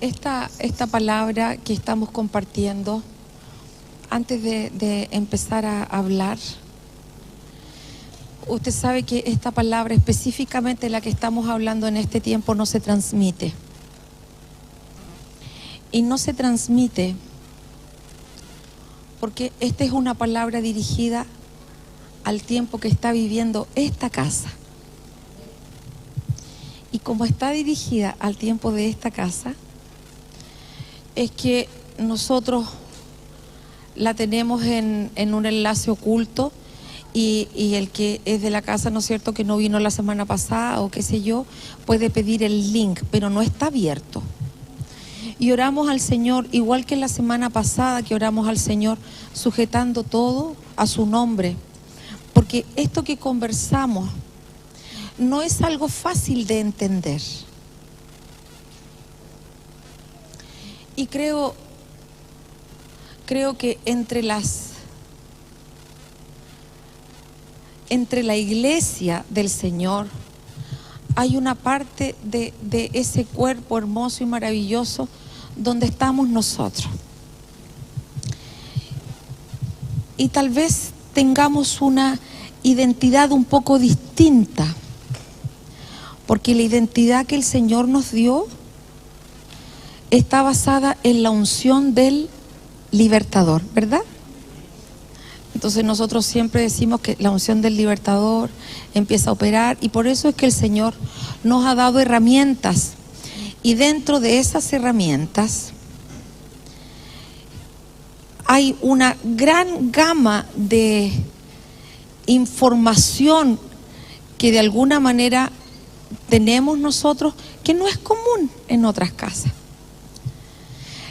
esta palabra que estamos compartiendo, antes de empezar a hablar, usted sabe que esta palabra, específicamente la que estamos hablando en este tiempo, no se transmite. Y no se transmite porque esta es una palabra dirigida al tiempo que está viviendo esta casa. Y como está dirigida al tiempo de esta casa, es que nosotros la tenemos en un enlace oculto y el que es de la casa, ¿no es cierto?, que no vino la semana pasada o qué sé yo, puede pedir el link, pero no está abierto. Y oramos al Señor, igual que la semana pasada que oramos al Señor, sujetando todo a su nombre. Porque esto que conversamos no es algo fácil de entender. Y creo que entre la iglesia del Señor hay una parte de ese cuerpo hermoso y maravilloso donde estamos nosotros. Y tal vez tengamos una identidad un poco distinta, porque la identidad que el Señor nos dio está basada en la unción del libertador, ¿verdad? Entonces nosotros siempre decimos que la unción del libertador empieza a operar, y por eso es que el Señor nos ha dado herramientas, y dentro de esas herramientas hay una gran gama de información que de alguna manera tenemos nosotros que no es común en otras casas.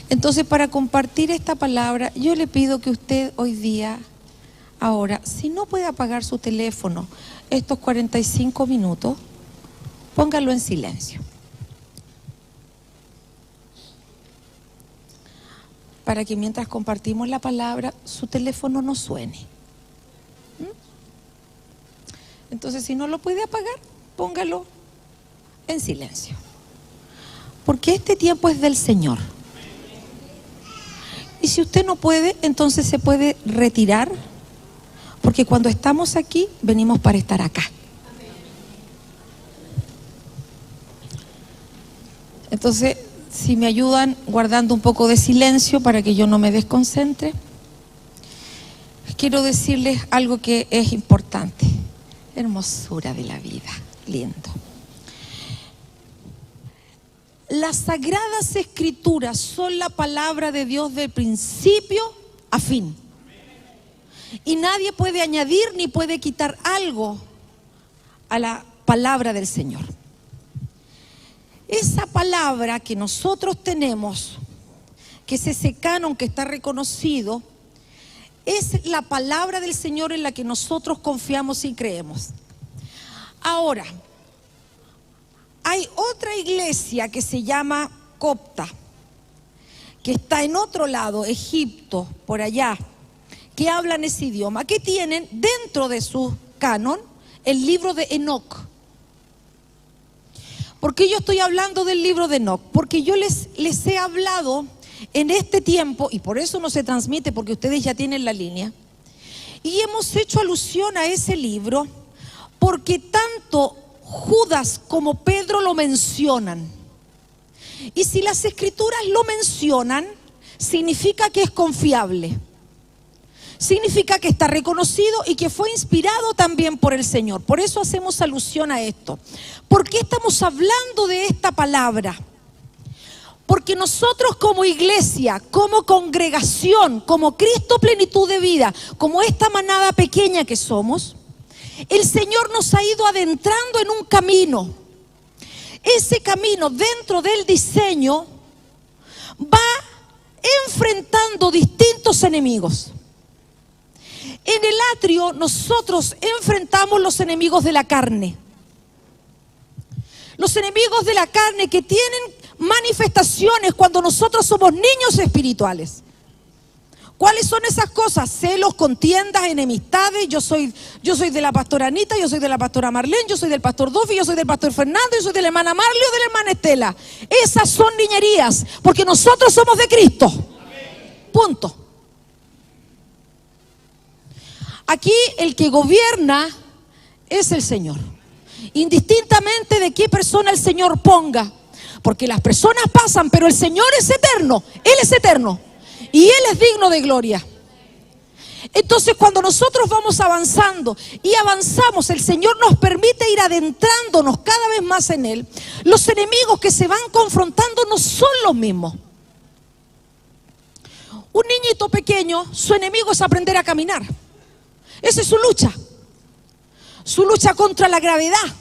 Entonces, para compartir esta palabra, yo le pido que usted hoy día, ahora, si no puede apagar su teléfono estos 45 minutos, póngalo en silencio. Para que mientras compartimos la palabra, su teléfono no suene. Entonces, si no lo puede apagar, póngalo en silencio. Porque este tiempo es del Señor. Y si usted no puede, entonces se puede retirar, porque cuando estamos aquí, venimos para estar acá. Entonces, si me ayudan guardando un poco de silencio para que yo no me desconcentre, quiero decirles algo que es importante. Hermosura de la vida, lindo. Las sagradas escrituras son la palabra de Dios de principio a fin. Y nadie puede añadir ni puede quitar algo a la palabra del Señor. Esa palabra que nosotros tenemos, que es ese canon que está reconocido, es la palabra del Señor en la que nosotros confiamos y creemos. Ahora, hay otra iglesia que se llama Copta, que está en otro lado, Egipto, por allá, que hablan ese idioma, que tienen dentro de su canon el libro de Enoc. ¿Por qué yo estoy hablando del libro de Enoc? Porque yo les he hablado en este tiempo, y por eso no se transmite, porque ustedes ya tienen la línea, y hemos hecho alusión a ese libro porque tanto Judas como Pedro lo mencionan. Y si las escrituras lo mencionan, significa que es confiable. Significa que está reconocido y que fue inspirado también por el Señor. Por eso hacemos alusión a esto. ¿Por qué estamos hablando de esta palabra? Porque nosotros como iglesia, como congregación, como Cristo plenitud de vida, como esta manada pequeña que somos, el Señor nos ha ido adentrando en un camino. Ese camino, dentro del diseño, va enfrentando distintos enemigos. En el atrio nosotros enfrentamos los enemigos de la carne. Los enemigos de la carne que tienen manifestaciones cuando nosotros somos niños espirituales. ¿Cuáles son esas cosas? Celos, contiendas, enemistades. Yo soy de la pastora Anita, yo soy de la pastora Marlene, yo soy del pastor Duffy, yo soy del pastor Fernando, yo soy de la hermana Marley o de la hermana Estela. Esas son niñerías, porque nosotros somos de Cristo. Punto. Aquí el que gobierna es el Señor, indistintamente de qué persona el Señor ponga, porque las personas pasan, pero el Señor es eterno. Él es eterno y Él es digno de gloria. Entonces, cuando nosotros vamos avanzando y avanzamos, el Señor nos permite ir adentrándonos cada vez más en Él. Los enemigos que se van confrontando no son los mismos. Un niñito pequeño, su enemigo es aprender a caminar. Esa es su lucha contra la gravedad,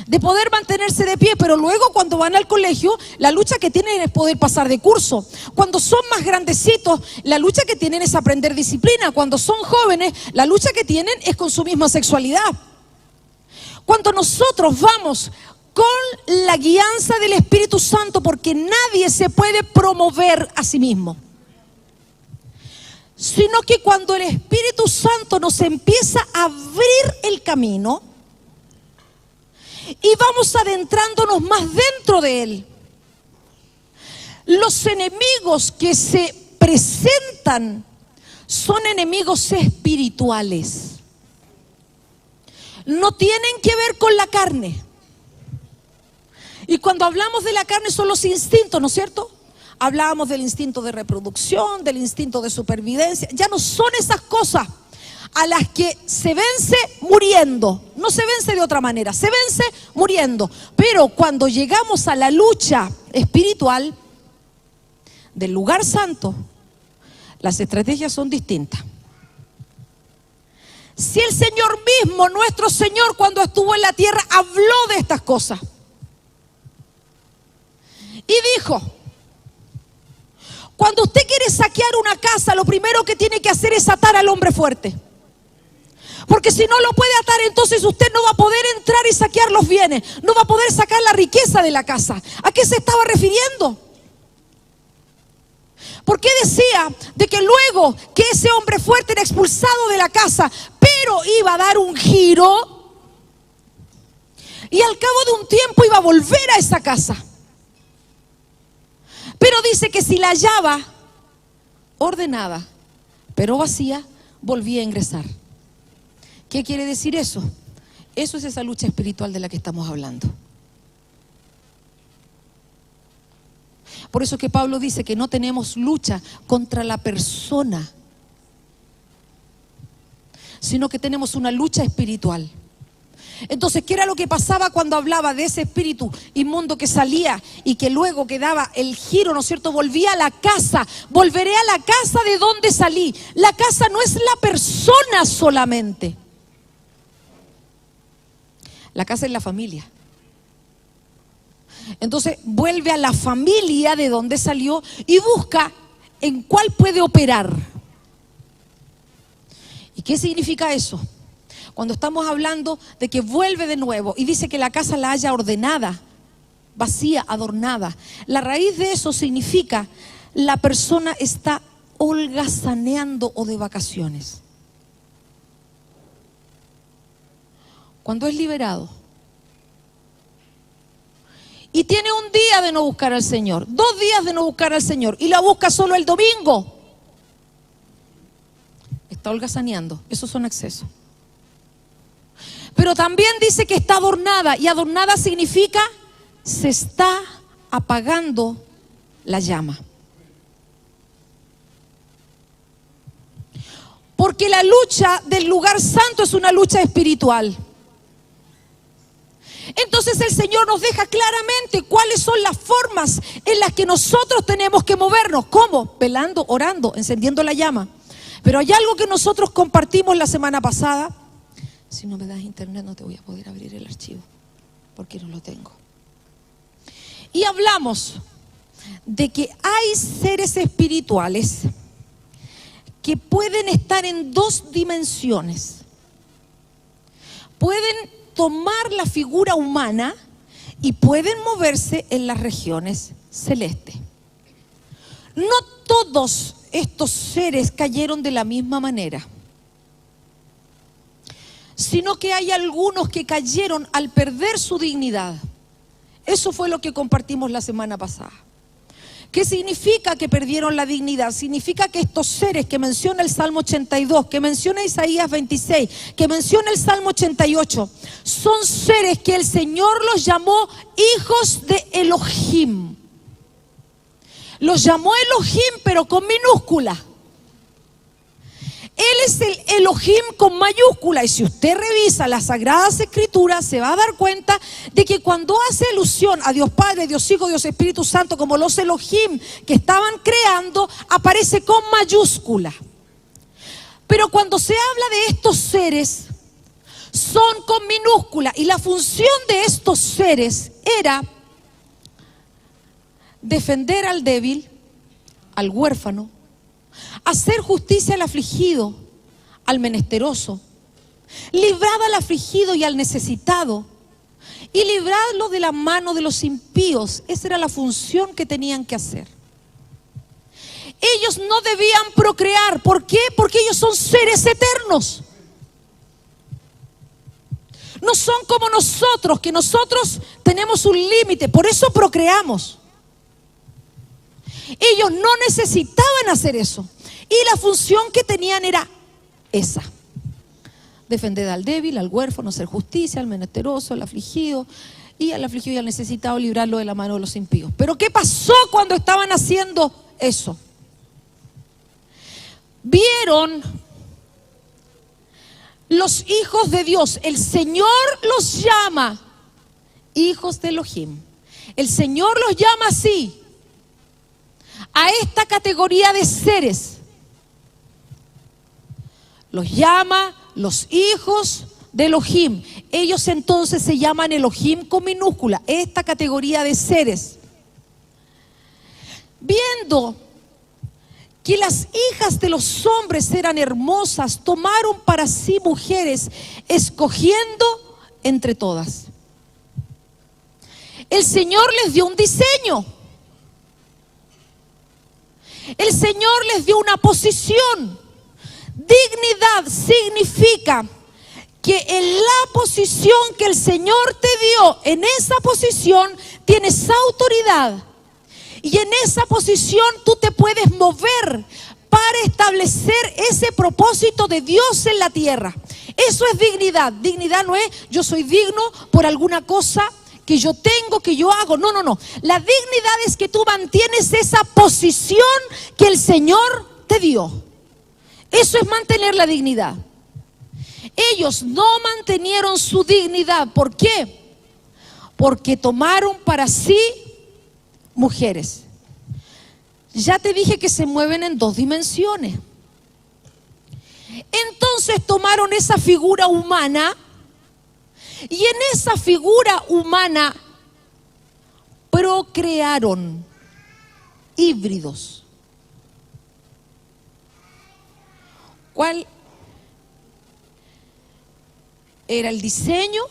de poder mantenerse de pie. Pero luego, cuando van al colegio, la lucha que tienen es poder pasar de curso. Cuando son más grandecitos, la lucha que tienen es aprender disciplina. Cuando son jóvenes, la lucha que tienen es con su misma sexualidad. Cuando nosotros vamos con la guianza del Espíritu Santo, porque nadie se puede promover a sí mismo, sino que cuando el Espíritu Santo nos empieza a abrir el camino y vamos adentrándonos más dentro de Él, los enemigos que se presentan son enemigos espirituales. No tienen que ver con la carne. Y cuando hablamos de la carne son los instintos, ¿no es cierto? Hablábamos del instinto de reproducción, del instinto de supervivencia. Ya no son esas cosas a las que se vence muriendo. No se vence de otra manera, se vence muriendo. Pero cuando llegamos a la lucha espiritual del lugar santo, las estrategias son distintas. Si el Señor mismo, nuestro Señor, cuando estuvo en la tierra, habló de estas cosas y dijo: cuando usted quiere saquear una casa, lo primero que tiene que hacer es atar al hombre fuerte. Porque si no lo puede atar, entonces usted no va a poder entrar y saquear los bienes. No va a poder sacar la riqueza de la casa. ¿A qué se estaba refiriendo? ¿Por qué decía de que luego que ese hombre fuerte era expulsado de la casa, pero iba a dar un giro y al cabo de un tiempo iba a volver a esa casa? Pero dice que si la hallaba ordenada, pero vacía, volvía a ingresar. ¿Qué quiere decir eso? Eso es esa lucha espiritual de la que estamos hablando. Por eso es que Pablo dice que no tenemos lucha contra la persona, sino que tenemos una lucha espiritual. Entonces, ¿qué era lo que pasaba cuando hablaba de ese espíritu inmundo que salía y que luego quedaba el giro, ¿no es cierto? Volvía a la casa, volveré a la casa de donde salí. La casa no es la persona solamente. La casa es la familia. Entonces, vuelve a la familia de donde salió y busca en cuál puede operar. ¿Y qué significa eso? Cuando estamos hablando de que vuelve de nuevo y dice que la casa la haya ordenada, vacía, adornada. La raíz de eso significa la persona está holgazaneando o de vacaciones. Cuando es liberado y tiene un día de no buscar al Señor, 2 días de no buscar al Señor y la busca solo el domingo, está holgazaneando. Esos son excesos. Pero también dice que está adornada, y adornada significa se está apagando la llama. Porque la lucha del lugar santo es una lucha espiritual. Entonces el Señor nos deja claramente cuáles son las formas en las que nosotros tenemos que movernos. ¿Cómo? Velando, orando, encendiendo la llama. Pero hay algo que nosotros compartimos la semana pasada. Si no me das internet no te voy a poder abrir el archivo, porque no lo tengo. Y hablamos de que hay seres espirituales que pueden estar en 2 dimensiones. Pueden tomar la figura humana y pueden moverse en las regiones celestes. No todos estos seres cayeron de la misma manera, sino que hay algunos que cayeron al perder su dignidad. Eso fue lo que compartimos la semana pasada. ¿Qué significa que perdieron la dignidad? Significa que estos seres que menciona el Salmo 82, que menciona Isaías 26, que menciona el Salmo 88, son seres que el Señor los llamó hijos de Elohim. Los llamó Elohim, pero con minúscula. Él es el Elohim con mayúscula. Y si usted revisa las Sagradas Escrituras, se va a dar cuenta de que cuando hace alusión a Dios Padre, Dios Hijo, Dios Espíritu Santo, como los Elohim que estaban creando, aparece con mayúscula. Pero cuando se habla de estos seres, son con minúscula. Y la función de estos seres era defender al débil, al huérfano, hacer justicia al afligido, al menesteroso, librar al afligido y al necesitado, y librarlo de la mano de los impíos. Esa era la función que tenían que hacer. Ellos no debían procrear. ¿Por qué? Porque ellos son seres eternos. No son como nosotros, que nosotros tenemos un límite, por eso procreamos. Ellos no necesitaban hacer eso. Y la función que tenían era esa: defender al débil, al huérfano, hacer justicia, al menesteroso, al afligido, y al necesitado librarlo de la mano de los impíos. Pero ¿qué pasó cuando estaban haciendo eso? Vieron los hijos de Dios. El Señor los llama hijos de Elohim. El Señor los llama así a esta categoría de seres. Los llama los hijos de Elohim. Ellos entonces se llaman Elohim con minúscula, esta categoría de seres. Viendo que las hijas de los hombres eran hermosas, tomaron para sí mujeres, escogiendo entre todas. El Señor les dio un diseño. El Señor les dio una posición. Dignidad significa que en la posición que el Señor te dio, en esa posición tienes autoridad. Y en esa posición tú te puedes mover para establecer ese propósito de Dios en la tierra. Eso es dignidad. Dignidad no es yo soy digno por alguna cosa que yo tengo, que yo hago. No, no, no. La dignidad es que tú mantienes esa posición que el Señor te dio. Eso es mantener la dignidad. Ellos no mantenieron su dignidad. ¿Por qué? Porque tomaron para sí mujeres. Ya te dije que se mueven en dos dimensiones. Entonces tomaron esa figura humana y en esa figura humana procrearon híbridos. ¿Cuál era el diseño?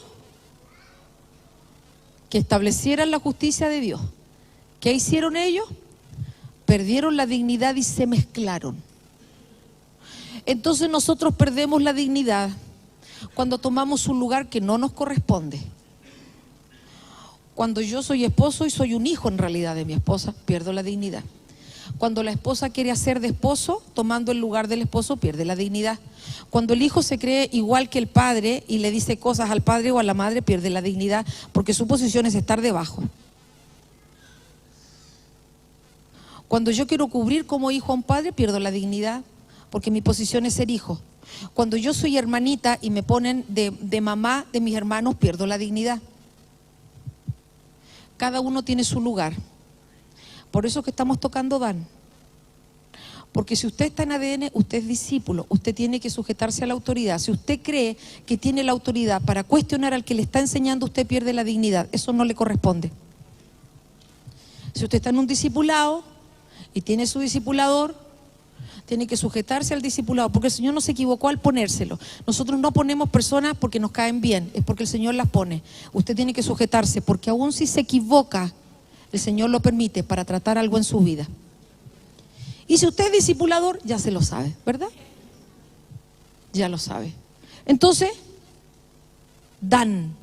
Que establecieran la justicia de Dios. ¿Qué hicieron ellos? Perdieron la dignidad y se mezclaron. Entonces nosotros perdemos la dignidad cuando tomamos un lugar que no nos corresponde. Cuando yo soy esposo y soy un hijo en realidad de mi esposa, pierdo la dignidad. Cuando la esposa quiere hacer de esposo, tomando el lugar del esposo, pierde la dignidad. Cuando el hijo se cree igual que el padre y le dice cosas al padre o a la madre, pierde la dignidad, porque su posición es estar debajo. Cuando yo quiero cubrir como hijo a un padre, pierdo la dignidad, porque mi posición es ser hijo. Cuando yo soy hermanita y me ponen de mamá de mis hermanos, pierdo la dignidad. Cada uno tiene su lugar. Por eso que estamos tocando Dan. Porque si usted está en ADN, usted es discípulo, usted tiene que sujetarse a la autoridad. Si usted cree que tiene la autoridad para cuestionar al que le está enseñando, usted pierde la dignidad. Eso no le corresponde. Si usted está en un discipulado y tiene su discipulador, tiene que sujetarse al discipulado, porque el Señor no se equivocó al ponérselo. Nosotros no ponemos personas porque nos caen bien, es porque el Señor las pone. Usted tiene que sujetarse, porque aún si se equivoca, el Señor lo permite para tratar algo en su vida. Y si usted es discipulador, ya se lo sabe, ¿verdad? Ya lo sabe. Entonces, Dan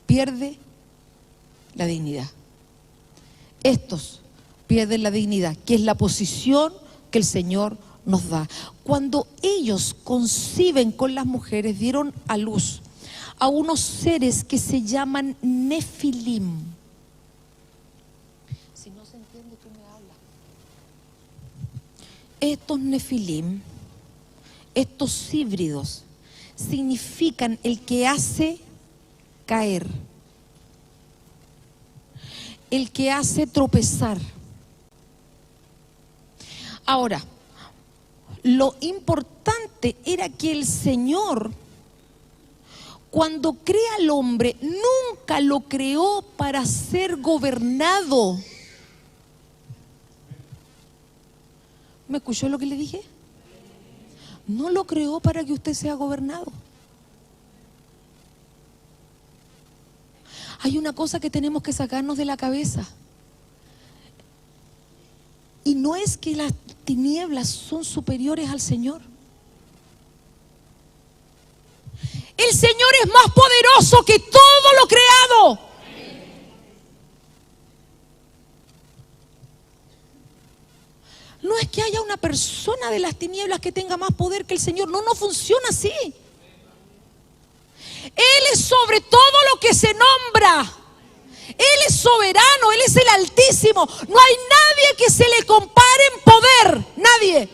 pierde la dignidad. Estos pierden la dignidad, que es la posición que el Señor nos da. Cuando ellos conciben con las mujeres, dieron a luz a unos seres que se llaman Nefilim. Si no se entiende, tú me hablas. Estos Nefilim, estos híbridos, significan el que hace caer, el que hace tropezar. Ahora, lo importante era que el Señor, cuando crea al hombre, nunca lo creó para ser gobernado. ¿Me escuchó lo que le dije? No lo creó para que usted sea gobernado. Hay una cosa que tenemos que sacarnos de la cabeza. Y no es que las tinieblas son superiores al Señor. El Señor es más poderoso que todo lo creado. No es que haya una persona de las tinieblas que tenga más poder que el Señor. No, no funciona así. Él es sobre todo lo que se nombra. Él es soberano, Él es el Altísimo. No hay nadie que se le compare en poder. Nadie.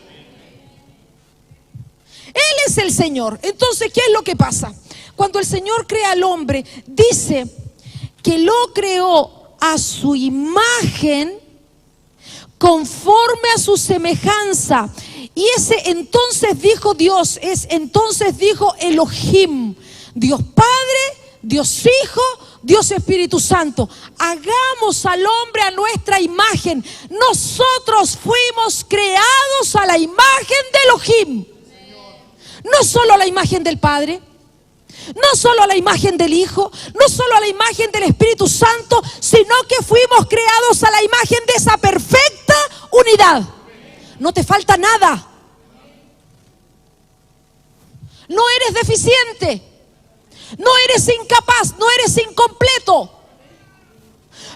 Él es el Señor. Entonces, ¿qué es lo que pasa? Cuando el Señor crea al hombre, dice que lo creó a su imagen, conforme a su semejanza. Y ese entonces dijo Dios, entonces dijo Elohim, Dios Padre, Dios Hijo, Dios Espíritu Santo. Hagamos al hombre a nuestra imagen. Nosotros fuimos creados a la imagen de Elohim. No solo a la imagen del Padre, no solo a la imagen del Hijo, no solo a la imagen del Espíritu Santo, sino que fuimos creados a la imagen de esa perfecta unidad. No te falta nada. No eres deficiente. No eres incapaz, no eres incompleto.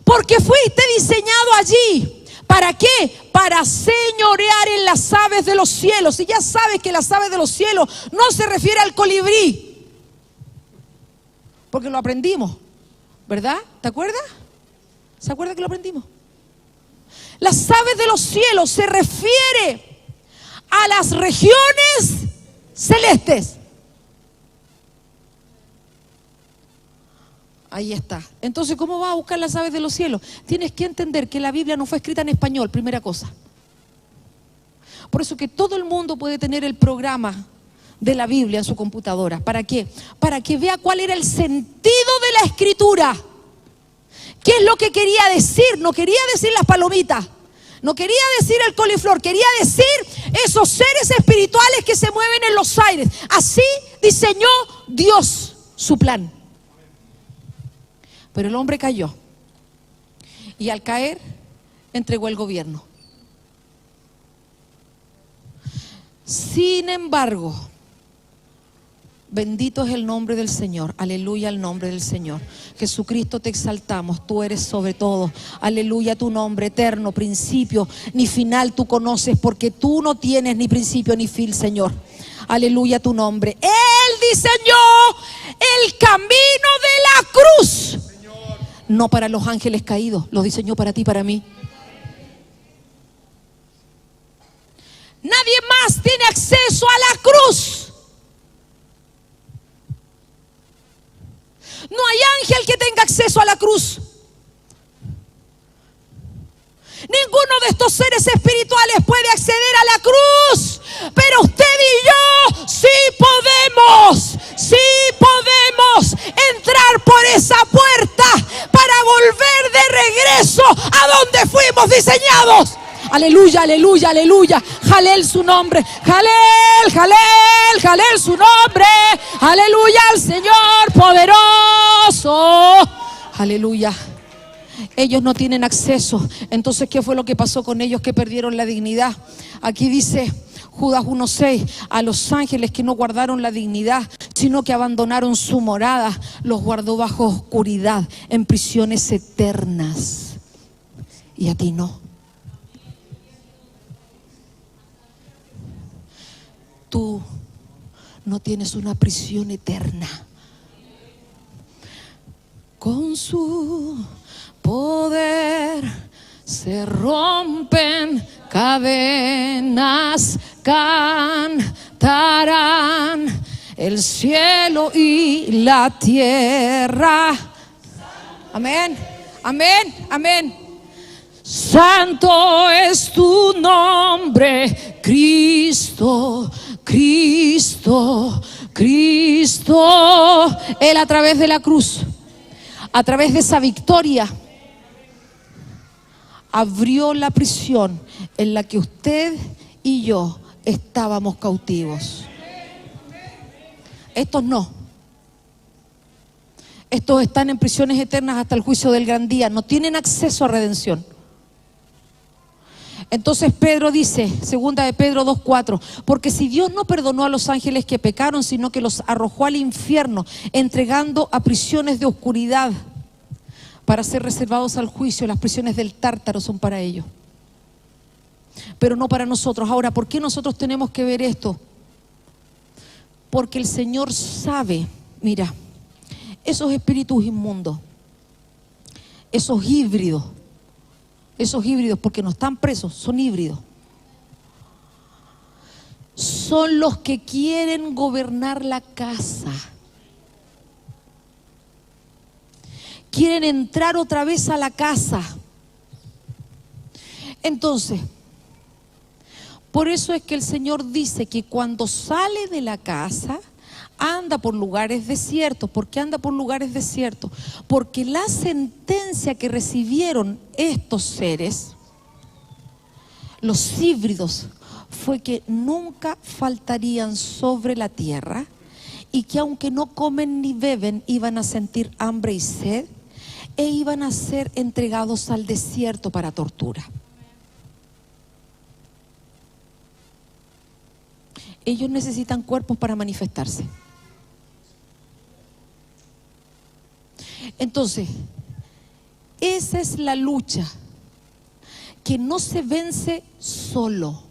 Porque fuiste diseñado allí. ¿Para qué? Para señorear en las aves de los cielos. Y ya sabes que las aves de los cielos no se refiere al colibrí. Porque lo aprendimos, ¿verdad? ¿Te acuerdas? ¿Se acuerda que lo aprendimos? Las aves de los cielos se refiere a las regiones celestes. Ahí está. Entonces, ¿cómo vas a buscar las aves de los cielos? Tienes que entender que la Biblia no fue escrita en español, primera cosa. Por eso que todo el mundo puede tener el programa de la Biblia en su computadora. ¿Para qué? Para que vea cuál era el sentido de la escritura. ¿Qué es lo que quería decir? No quería decir las palomitas. No quería decir el coliflor. Quería decir esos seres espirituales que se mueven en los aires. Así diseñó Dios su plan. Pero el hombre cayó. Y al caer, entregó el gobierno. Sin embargo, bendito es el nombre del Señor. Aleluya al nombre del Señor. Jesucristo, te exaltamos. Tú eres sobre todo. Aleluya tu nombre, eterno, principio ni final tú conoces, porque tú no tienes ni principio ni fin, Señor. Aleluya tu nombre. Él diseñó el camino de la cruz. No para los ángeles caídos, lo diseñó para ti y para mí. Nadie más tiene acceso a la cruz. No hay ángel que tenga acceso a la cruz. Ninguno de estos seres espirituales puede acceder a la cruz. Pero usted y yo sí podemos entrar por esa puerta para volver de regreso a donde fuimos diseñados. Aleluya, aleluya, aleluya. Jalel su nombre. Jalel, jalel, jalel su nombre. Aleluya al Señor poderoso. Aleluya. ellos no tienen acceso. Entonces, ¿qué fue lo que pasó con ellos que perdieron la dignidad? Aquí dice Judas 1:6, a los ángeles que no guardaron la dignidad, sino que abandonaron su morada, los guardó bajo oscuridad, en prisiones eternas. Y a ti no. Tú no tienes una prisión eterna. Con su poder se rompen cadenas, cantarán el cielo y la tierra. Amén, amén, amén. Santo es tu nombre, Cristo, Cristo, Cristo. Él a través de la cruz, a través de esa victoria, abrió la prisión en la que usted y yo estábamos cautivos. Estos no. Estos están en prisiones eternas hasta el juicio del gran día. No tienen acceso a redención. Entonces Pedro dice, segunda de Pedro 2:4, porque si Dios no perdonó a los ángeles que pecaron, sino que los arrojó al infierno, entregando a prisiones de oscuridad para ser reservados al juicio, las prisiones del Tártaro son para ellos, pero no para nosotros. Ahora, ¿por qué nosotros tenemos que ver esto? Porque el Señor sabe, mira, esos espíritus inmundos, esos híbridos, porque no están presos, son híbridos, son los que quieren gobernar la casa. Quieren entrar otra vez a la casa. Entonces, por eso es que el Señor dice que cuando sale de la casa, anda por lugares desiertos. ¿Por qué anda por lugares desiertos? Porque la sentencia que recibieron estos seres, los híbridos, fue que nunca faltarían sobre la tierra y que aunque no comen ni beben, iban a sentir hambre y sed e iban a ser entregados al desierto para tortura. Ellos necesitan cuerpos para manifestarse. Entonces, esa es la lucha que no se vence solo.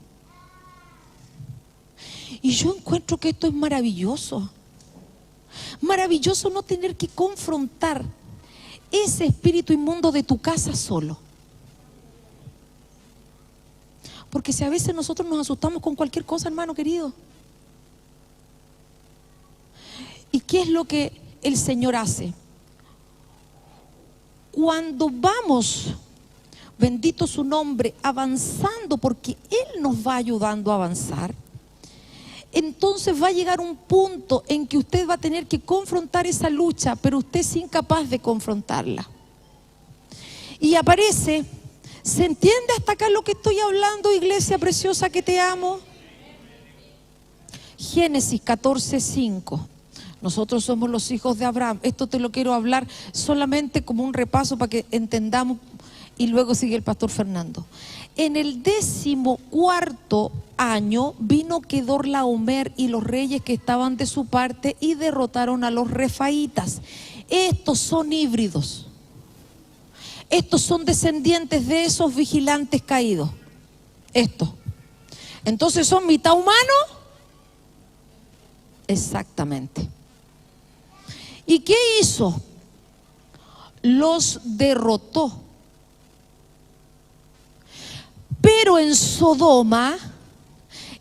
Y yo encuentro que esto es maravilloso. Maravilloso no tener que confrontar ese espíritu inmundo de tu casa solo. Porque si a veces nosotros nos asustamos con cualquier cosa, hermano querido. ¿Y qué es lo que el Señor hace? Cuando vamos, bendito su nombre, avanzando, porque Él nos va ayudando a avanzar, entonces va a llegar un punto en que usted va a tener que confrontar esa lucha, pero usted es incapaz de confrontarla. Y aparece, ¿se entiende hasta acá lo que estoy hablando, iglesia preciosa que te amo? Génesis 14:5. Nosotros somos los hijos de Abraham. Esto te lo quiero hablar solamente como un repaso para que entendamos, y luego sigue el pastor Fernando. En el 14º año vino Kedorlaomer y los reyes que estaban de su parte y derrotaron a los refaítas. Estos son híbridos. Estos son descendientes de esos vigilantes caídos. Estos. Entonces son mitad humanos. Exactamente. ¿Y qué hizo? Los derrotó. Pero en Sodoma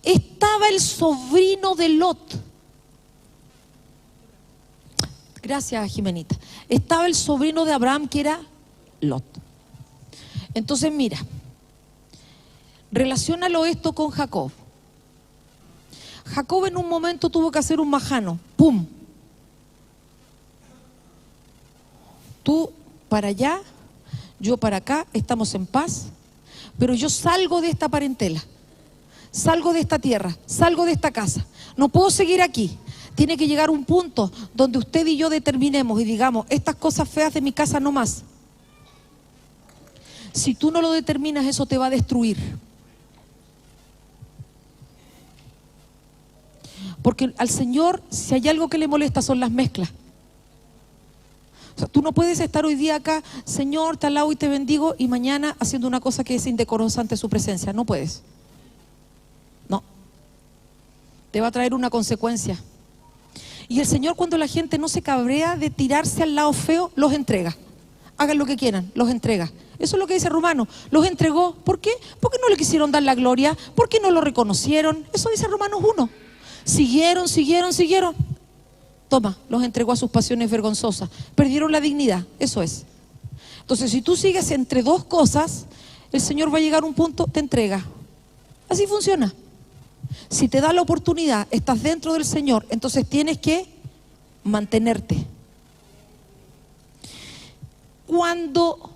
estaba el sobrino de Lot. Gracias, Jimenita. Estaba el sobrino de Abraham, que era Lot. Entonces mira, relaciónalo esto con Jacob. Jacob en un momento tuvo que hacer un majano. ¡Pum! Tú para allá, yo para acá, estamos en paz, pero yo salgo de esta parentela, salgo de esta tierra, salgo de esta casa. No puedo seguir aquí. Tiene que llegar un punto donde usted y yo determinemos y digamos, estas cosas feas de mi casa no más. Si tú no lo determinas, eso te va a destruir. Porque al Señor, si hay algo que le molesta, son las mezclas. O sea, tú no puedes estar hoy día acá, Señor, te alabo y te bendigo, y mañana haciendo una cosa que es indecorosa ante su presencia. No puedes. No. Te va a traer una consecuencia. Y el Señor, cuando la gente no se cabrea de tirarse al lado feo, los entrega. Hagan lo que quieran, los entrega. Eso es lo que dice Romanos. Los entregó. ¿Por qué? Porque no le quisieron dar la gloria. Porque no lo reconocieron. Eso dice Romanos 1. Siguieron. Toma, los entregó a sus pasiones vergonzosas. Perdieron la dignidad, eso es. Entonces, si tú sigues entre dos cosas, el Señor va a llegar a un punto, te entrega. Así funciona. Si te da la oportunidad, estás dentro del Señor, entonces tienes que mantenerte. Cuando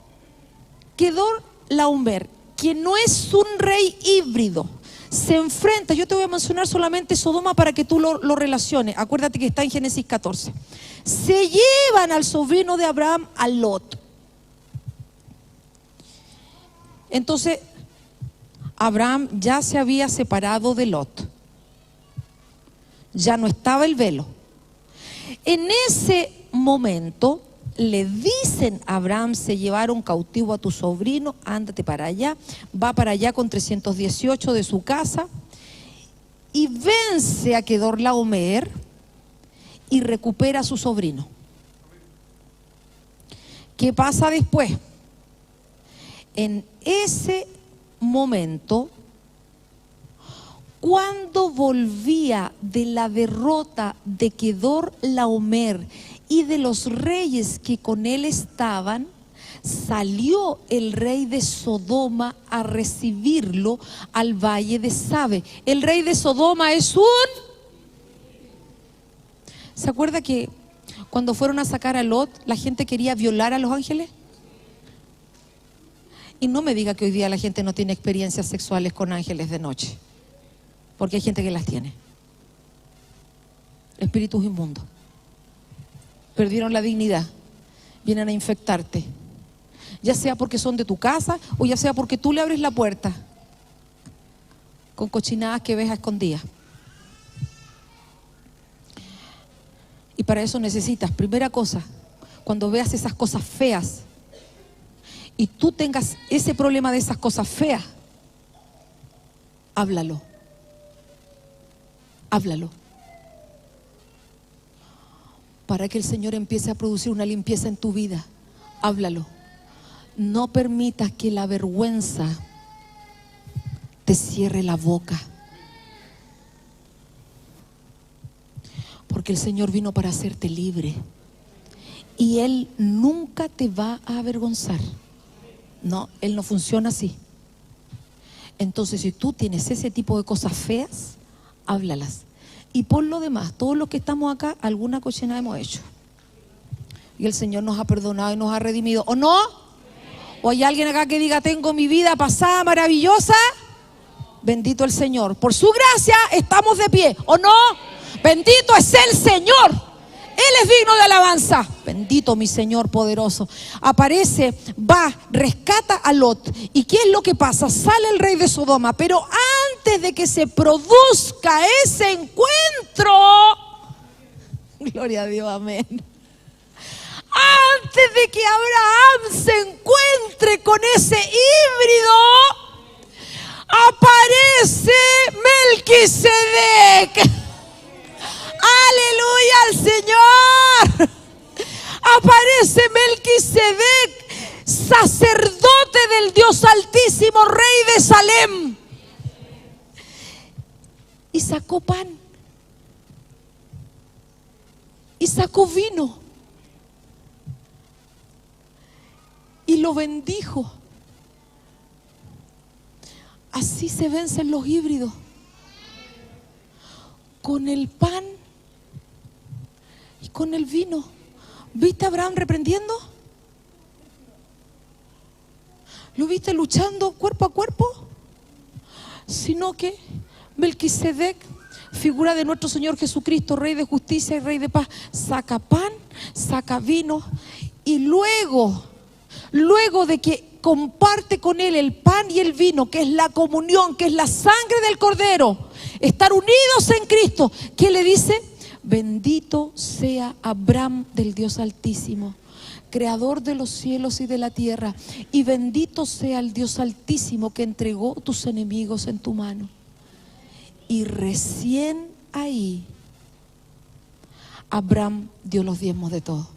Kedorlaomer, que no es un rey híbrido, se enfrenta, yo te voy a mencionar solamente Sodoma para que tú lo relaciones. Acuérdate que está en Génesis 14. Se llevan al sobrino de Abraham, a Lot. Entonces, Abraham ya se había separado de Lot. Ya no estaba el velo. En ese momento le dicen a Abraham: se llevaron cautivo a tu sobrino, ándate para allá. Va para allá con 318 de su casa y vence a Kedorlaomer y recupera a su sobrino. ¿Qué pasa después? En ese momento, cuando volvía de la derrota de Kedorlaomer y de los reyes que con él estaban, salió el rey de Sodoma a recibirlo al valle de Sabe. El rey de Sodoma es un... ¿Se acuerda que cuando fueron a sacar a Lot, la gente quería violar a los ángeles? Y no me diga que hoy día la gente no tiene experiencias sexuales con ángeles de noche, porque hay gente que las tiene. Espíritus inmundos. Perdieron la dignidad, vienen a infectarte, ya sea porque son de tu casa o ya sea porque tú le abres la puerta con cochinadas que ves a escondidas. Y para eso necesitas, primera cosa, cuando veas esas cosas feas y tú tengas ese problema de esas cosas feas, háblalo. Para que el Señor empiece a producir una limpieza en tu vida, háblalo. No permitas que la vergüenza te cierre la boca. Porque el Señor vino para hacerte libre. Y Él nunca te va a avergonzar. No, Él no funciona así. Entonces, si tú tienes ese tipo de cosas feas, háblalas. Y por lo demás, todos los que estamos acá, alguna cochina hemos hecho. Y el Señor nos ha perdonado y nos ha redimido. ¿O no? ¿O hay alguien acá que diga: tengo mi vida pasada maravillosa? Bendito el Señor. Por su gracia estamos de pie. ¿O no? Bendito es el Señor. Él es digno de alabanza. Bendito mi Señor poderoso. Aparece, va, rescata a Lot. ¿Y qué es lo que pasa? Sale el rey de Sodoma. Pero antes de que se produzca ese encuentro, gloria a Dios, amén. Antes de que Abraham se encuentre con ese híbrido, aparece Melquisedec. Aleluya al Señor. Aparece Melquisedec, sacerdote del Dios Altísimo, rey de Salem. Y sacó pan. Y sacó vino. Y lo bendijo. Así se vencen los híbridos. Con el pan y con el vino. ¿Viste a Abraham reprendiendo? ¿Lo viste luchando cuerpo a cuerpo? Sino que Melquisedec, figura de nuestro Señor Jesucristo, Rey de justicia y Rey de paz, saca pan, saca vino. Y luego de que comparte con él el pan y el vino, que es la comunión, que es la sangre del Cordero, estar unidos en Cristo, ¿qué le dice? Bendito sea Abraham del Dios Altísimo, creador de los cielos y de la tierra, y bendito sea el Dios Altísimo que entregó tus enemigos en tu mano. Y recién ahí Abraham dio los diezmos de todo.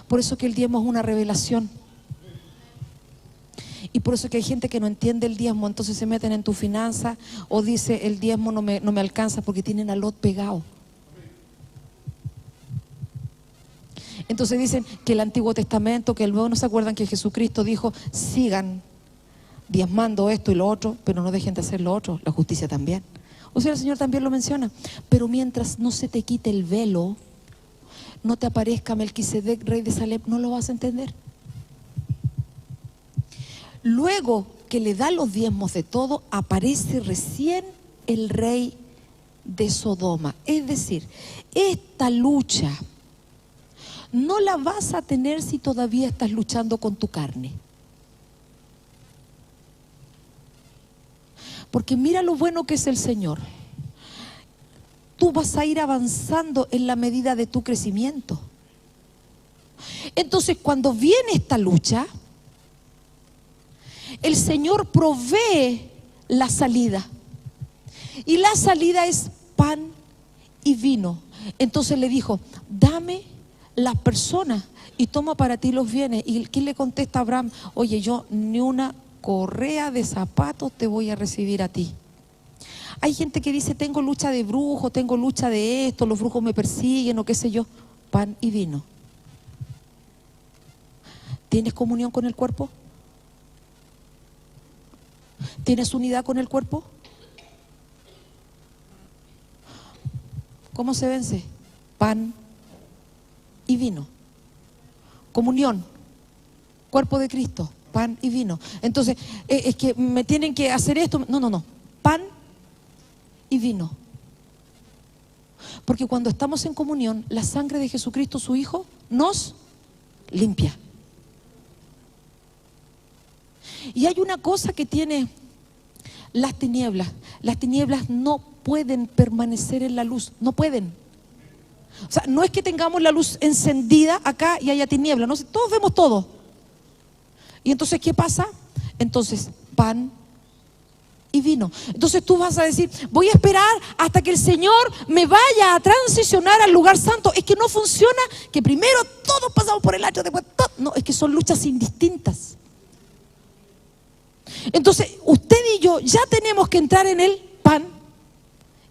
Por eso que el diezmo es una revelación. Y por eso que hay gente que no entiende el diezmo, entonces se meten en tu finanza o dice el diezmo no me alcanza porque tienen a Lot pegado. Entonces dicen que el Antiguo Testamento, que el Nuevo, no se acuerdan que Jesucristo dijo, sigan diezmando esto y lo otro, pero no dejen de hacer lo otro, la justicia también. O sea, el Señor también lo menciona. Pero mientras no se te quite el velo, no te aparezca Melquisedec, rey de Salem, no lo vas a entender. Luego que le da los diezmos de todo, aparece recién el rey de Sodoma. Es decir, esta lucha no la vas a tener si todavía estás luchando con tu carne. Porque mira lo bueno que es el Señor. Tú vas a ir avanzando en la medida de tu crecimiento. Entonces, cuando viene esta lucha, el Señor provee la salida. Y la salida es pan y vino. Entonces le dijo, dame las personas y toma para ti los bienes. ¿Y quién le contesta a Abraham? Oye, yo ni una correa de zapatos te voy a recibir a ti. Hay gente que dice, tengo lucha de brujos, tengo lucha de esto, los brujos me persiguen o qué sé yo. Pan y vino. ¿Tienes comunión con el cuerpo? ¿Tienes unidad con el cuerpo? ¿Cómo se vence? Pan y vino. Comunión. Cuerpo de Cristo. Pan y vino. Entonces, es que me tienen que hacer esto. No. Pan y vino. Porque cuando estamos en comunión, la sangre de Jesucristo, su Hijo, nos limpia. Y hay una cosa que tiene las tinieblas. Las tinieblas no pueden permanecer en la luz. No pueden. O sea, no es que tengamos la luz encendida acá y haya tinieblas. No, todos vemos todo. Y entonces, ¿qué pasa? Entonces, pan y vino. Entonces tú vas a decir, voy a esperar hasta que el Señor me vaya a transicionar al lugar santo. Es que no funciona que primero todos pasamos por el atrio, después todo. No, es que son luchas indistintas. Entonces, usted y yo ya tenemos que entrar en el pan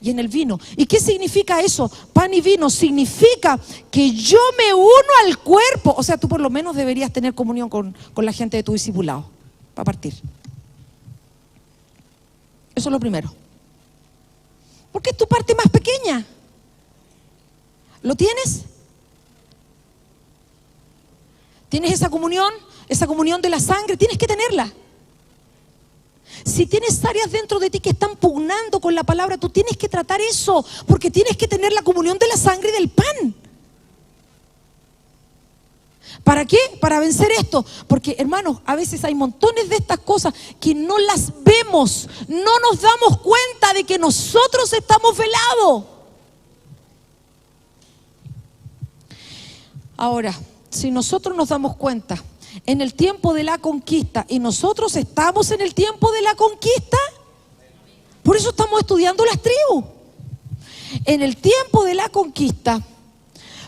y en el vino. ¿Y qué significa eso? Pan y vino significa que yo me uno al cuerpo. O sea, tú por lo menos deberías tener comunión con la gente de tu discipulado para partir. Eso es lo primero. Porque es tu parte más pequeña. ¿Lo tienes? ¿Tienes esa comunión? Esa comunión de la sangre, tienes que tenerla. Si tienes áreas dentro de ti que están pugnando con la palabra, tú tienes que tratar eso, porque tienes que tener la comunión de la sangre y del pan. ¿Para qué? Para vencer esto. Porque, hermanos, a veces hay montones de estas cosas que no las vemos, no nos damos cuenta de que nosotros estamos velados. Ahora, si nosotros nos damos cuenta en el tiempo de la conquista y nosotros estamos en el tiempo de la conquista, por eso estamos estudiando las tribus. En el tiempo de la conquista,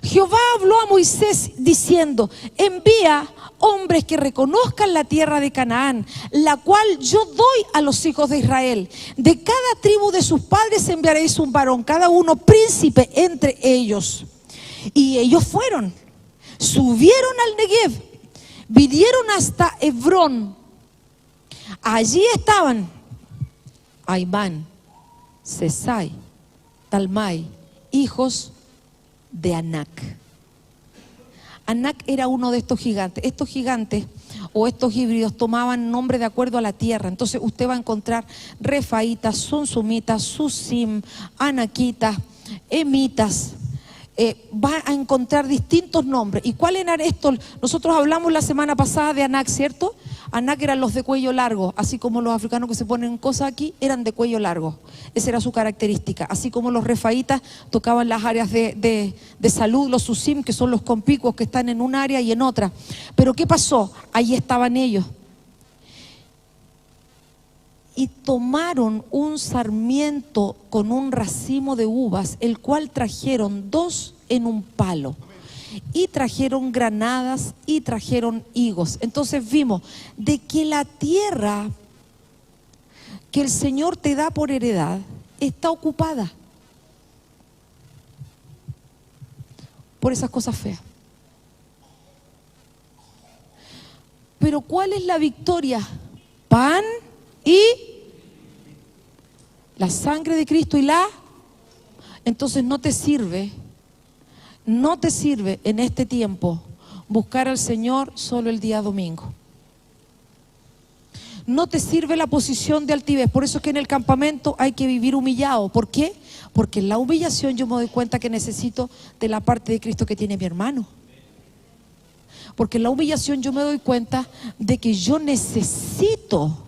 Jehová habló a Moisés diciendo, envía hombres que reconozcan la tierra de Canaán, la cual yo doy a los hijos de Israel. De cada tribu de sus padres enviaréis un varón, cada uno príncipe entre ellos. Y ellos fueron, subieron al Negev, vinieron hasta Hebrón. Allí estaban Aimán, Sesai, Talmai, hijos de Anac. Anac era uno de estos gigantes. Estos gigantes o estos híbridos tomaban nombre de acuerdo a la tierra. Entonces usted va a encontrar Refaitas, Sunsumitas, Susim, Anaquitas, Emitas, va a encontrar distintos nombres. ¿Y cuáles eran estos? Nosotros hablamos la semana pasada de Anak, ¿cierto? Anak eran los de cuello largo, así como los africanos que se ponen cosas aquí, eran de cuello largo. Esa era su característica. Así como los refaitas tocaban las áreas de salud, los susim, que son los compicuos que están en un área y en otra. Pero ¿qué pasó? Ahí estaban ellos. Y tomaron un sarmiento con un racimo de uvas, el cual trajeron 2 en un palo. Y trajeron granadas y trajeron higos. Entonces vimos de que la tierra que el Señor te da por heredad está ocupada por esas cosas feas. Pero ¿cuál es la victoria? Pan y la sangre de Cristo y la... Entonces no te sirve en este tiempo buscar al Señor solo el día domingo. No te sirve la posición de altivez. Por eso es que en el campamento hay que vivir humillado. ¿Por qué? Porque en la humillación yo me doy cuenta que necesito de la parte de Cristo que tiene mi hermano. Porque en la humillación yo me doy cuenta de que yo necesito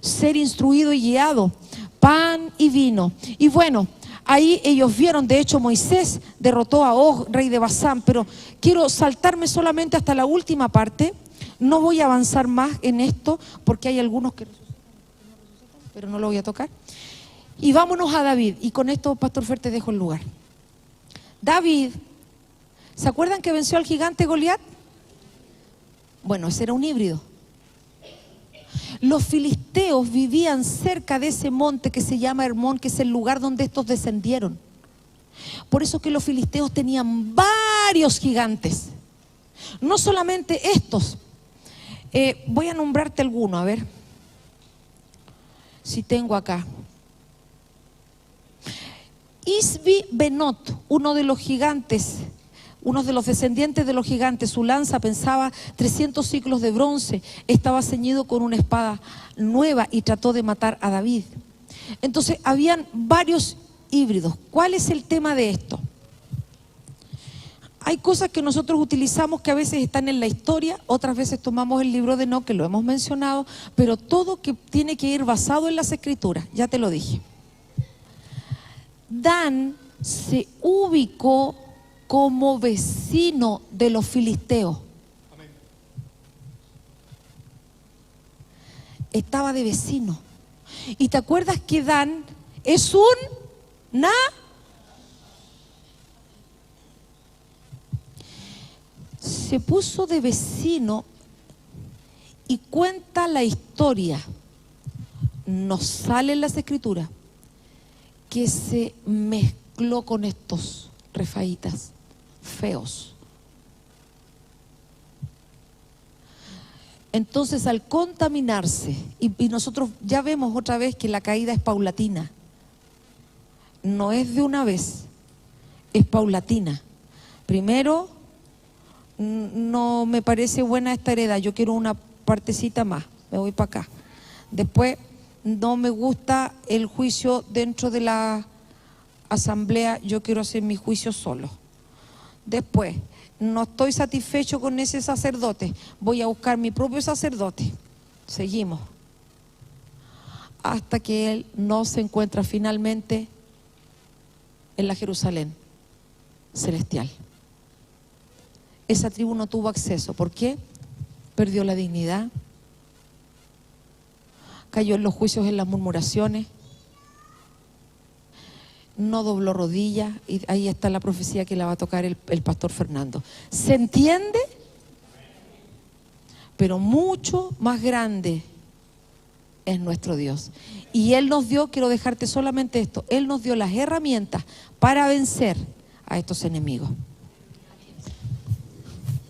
ser instruido y guiado. Pan y vino. Y bueno, ahí ellos vieron, de hecho Moisés derrotó a Og, rey de Basán, pero quiero saltarme solamente hasta la última parte. No voy a avanzar más en esto porque hay algunos que resucitan, pero no lo voy a tocar. Y vámonos a David, y con esto, Pastor Fer, te dejo el lugar. David, ¿se acuerdan que venció al gigante Goliat? Bueno, ese era un híbrido. Los filisteos vivían cerca de ese monte que se llama Hermón, que es el lugar donde estos descendieron. Por eso que los filisteos tenían varios gigantes. No solamente estos. Voy a nombrarte alguno, a ver si tengo acá. Isbi Benot, uno de los gigantes, uno de los descendientes de los gigantes, su lanza pesaba 300 siclos de bronce, estaba ceñido con una espada nueva y trató de matar a David. Entonces habían varios híbridos. ¿Cuál es el tema de esto? Hay cosas que nosotros utilizamos que a veces están en la historia, otras veces tomamos el libro de Enoc, que lo hemos mencionado, pero todo que tiene que ir basado en las escrituras, ya te lo dije. Dan se ubicó como vecino de los filisteos. Amén. Estaba de vecino. ¿Y te acuerdas que Dan es se puso de vecino y cuenta la historia, nos sale en las escrituras, que se mezcló con estos refaitas feos. Entonces al contaminarse, y nosotros ya vemos otra vez que la caída es paulatina, no es de una vez, es paulatina. Primero, no me parece buena esta heredad, yo quiero una partecita más, me voy para acá. Después, no me gusta el juicio dentro de la asamblea, yo quiero hacer mi juicio solo. Después, no estoy satisfecho con ese sacerdote, voy a buscar mi propio sacerdote. Seguimos hasta que él no se encuentra finalmente en la Jerusalén celestial. Esa tribu no tuvo acceso. ¿Por qué? Perdió la dignidad, cayó en los juicios, en las murmuraciones, no dobló rodillas, y ahí está la profecía que la va a tocar el pastor Fernando. ¿Se entiende? Pero mucho más grande es nuestro Dios. Y Él nos dio, quiero dejarte solamente esto, Él nos dio las herramientas para vencer a estos enemigos.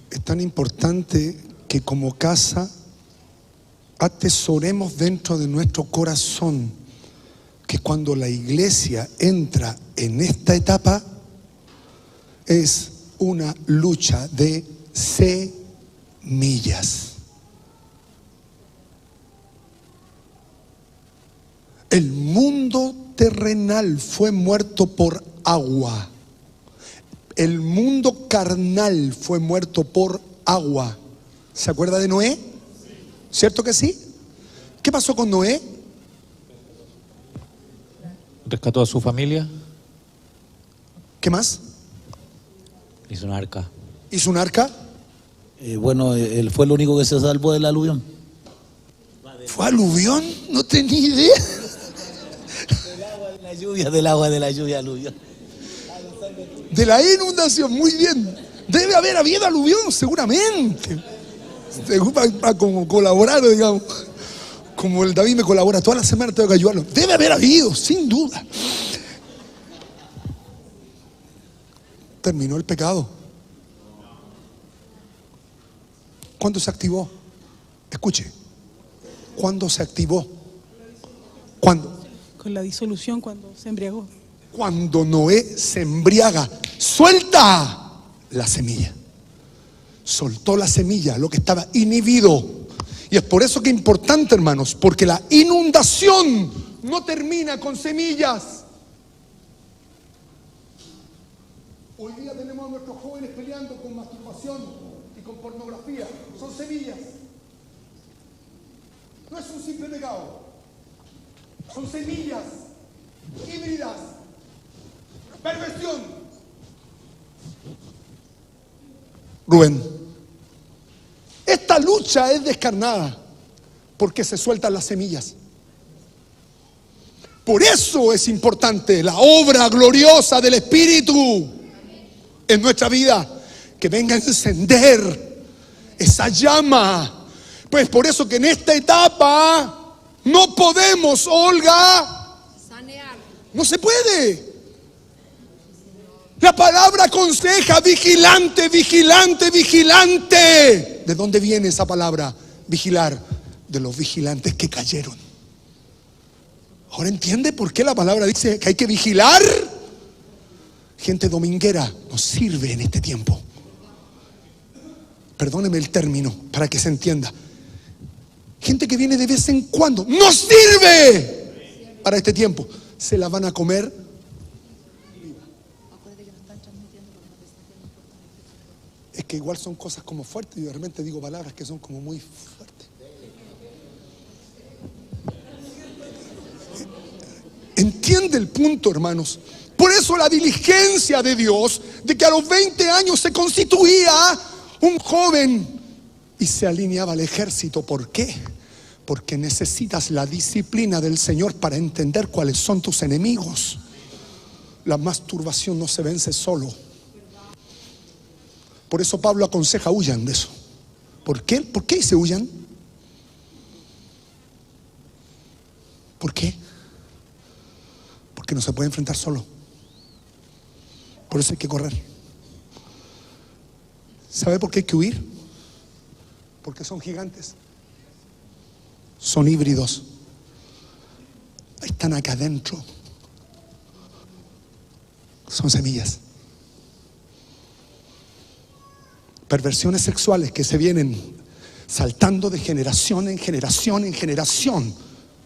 Es tan importante que como casa atesoremos dentro de nuestro corazón que cuando la iglesia entra en esta etapa es una lucha de semillas. El mundo terrenal fue muerto por agua. El mundo carnal fue muerto por agua. ¿Se acuerda de Noé? ¿Cierto que sí? ¿Qué pasó con Noé? Rescató a su familia, ¿Qué más? hizo un arca. ¿Hizo un arca? Bueno, él fue el único que se salvó del aluvión. ¿Fue aluvión? No tenía idea. Del agua de la lluvia, aluvión. De la inundación, muy bien. Debe haber habido aluvión, seguramente. Para como colaborar, digamos. Como el David me colabora toda la semana, tengo que ayudarlo. Debe haber habido, sin duda. Terminó el pecado. ¿Cuándo se activó? Escuche. ¿Cuándo se activó? ¿Cuándo? Con la disolución, cuando se embriagó. Cuando Noé se embriaga, suelta la semilla. Soltó la semilla, lo que estaba inhibido. Y es por eso que es importante, hermanos, porque la inundación no termina con semillas. Hoy día tenemos a nuestros jóvenes peleando con masturbación y con pornografía. Son semillas. No es un simple pecado. Son semillas híbridas. Perversión. Rubén, esta lucha es descarnada porque se sueltan las semillas. Por eso es importante la obra gloriosa del Espíritu en nuestra vida, que venga a encender esa llama. Pues por eso que en esta etapa no podemos, Olga, no se puede. La palabra aconseja vigilante, vigilante, vigilante. ¿De dónde viene esa palabra? Vigilar. De los vigilantes que cayeron. ¿Ahora entiende por qué la palabra dice que hay que vigilar? Gente dominguera nos sirve en este tiempo. Perdóneme el término para que se entienda. Gente que viene de vez en cuando nos sirve para este tiempo. Se la van a comer. Es que igual son cosas como fuertes y de repente digo palabras que son como muy fuertes. ¿Entiende el punto, hermanos? Por eso la diligencia de Dios, de que a los 20 años se constituía un joven y se alineaba al ejército. ¿Por qué? Porque necesitas la disciplina del Señor para entender cuáles son tus enemigos. La masturbación no se vence solo. Por eso Pablo aconseja, huyan de eso. ¿Por qué? ¿Por qué dice huyan? ¿Por qué? Porque no se puede enfrentar solo. Por eso hay que correr. ¿Sabe por qué hay que huir? Porque son gigantes. Son híbridos. Están acá adentro. Son semillas. Perversiones sexuales que se vienen saltando de generación en generación en generación.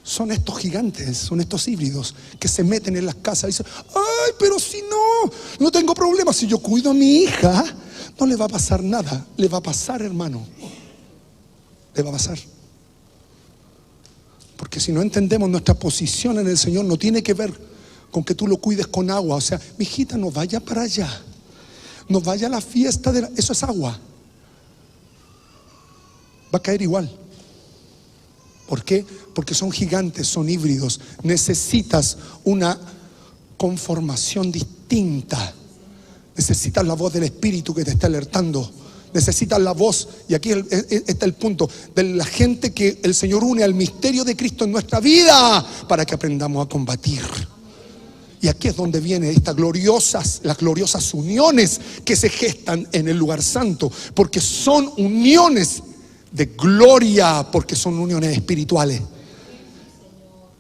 Son estos gigantes, son estos híbridos que se meten en las casas y dicen: ay, pero si no tengo problema. Si yo cuido a mi hija, no le va a pasar nada. Le va a pasar, hermano. Le va a pasar. Porque si no entendemos nuestra posición en el Señor, no tiene que ver con que tú lo cuides con agua. O sea, mi hijita, no vaya para allá. No vaya a la fiesta de eso es agua. Va a caer igual. ¿Por qué? Porque son gigantes, son híbridos. Necesitas una conformación distinta. Necesitas la voz del Espíritu que te está alertando. Necesitas la voz, y aquí está el punto, de la gente que el Señor une al misterio de Cristo en nuestra vida para que aprendamos a combatir. Y aquí es donde vienen las gloriosas uniones que se gestan en el lugar santo, porque son uniones de gloria, porque son uniones espirituales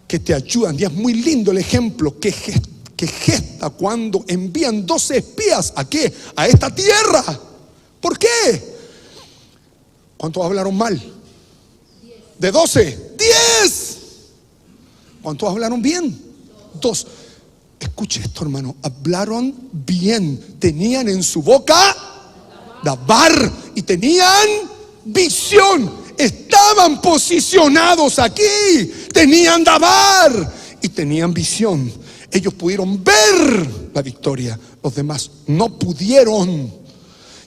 que te ayudan. Y es muy lindo el ejemplo que gesta cuando envían 12 espías. ¿A qué? A esta tierra. ¿Por qué? ¿Cuántos hablaron mal? De 12, 10. ¿Cuántos hablaron bien? 2. escuche esto, hermano, hablaron bien, tenían en su boca dabar y tenían visión. Estaban posicionados aquí, tenían dabar y tenían visión. Ellos pudieron ver la victoria, los demás no pudieron.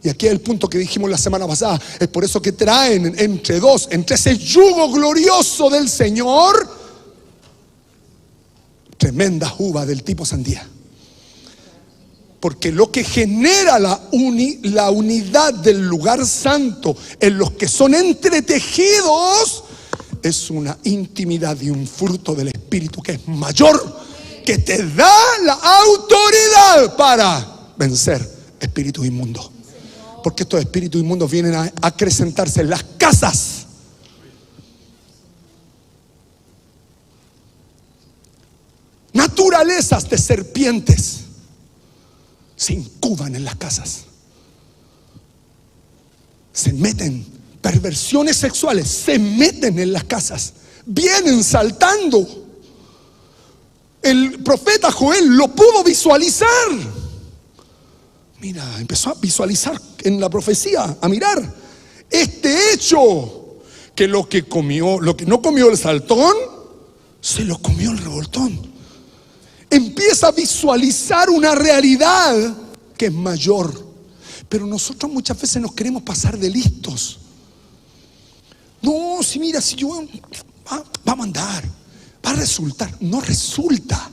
Y aquí es el punto que dijimos la semana pasada. Es por eso que traen entre dos, entre ese yugo glorioso del Señor, tremenda uva del tipo sandía. Porque lo que genera la unidad del lugar santo en los que son entretejidos es una intimidad y un fruto del Espíritu que es mayor, que te da la autoridad para vencer espíritus inmundos. Porque estos espíritus inmundos vienen a acrecentarse en las casas. Naturalezas de serpientes se incuban en las casas. Se meten, perversiones sexuales se meten en las casas. Vienen saltando. El profeta Joel lo pudo visualizar. Mira, empezó a visualizar en la profecía, a mirar este hecho, que lo que no comió el saltón, se lo comió el revoltón. Empieza a visualizar una realidad que es mayor. Pero nosotros muchas veces nos queremos pasar de listos. No, si mira, si yo vamos a andar, va a resultar. No resulta,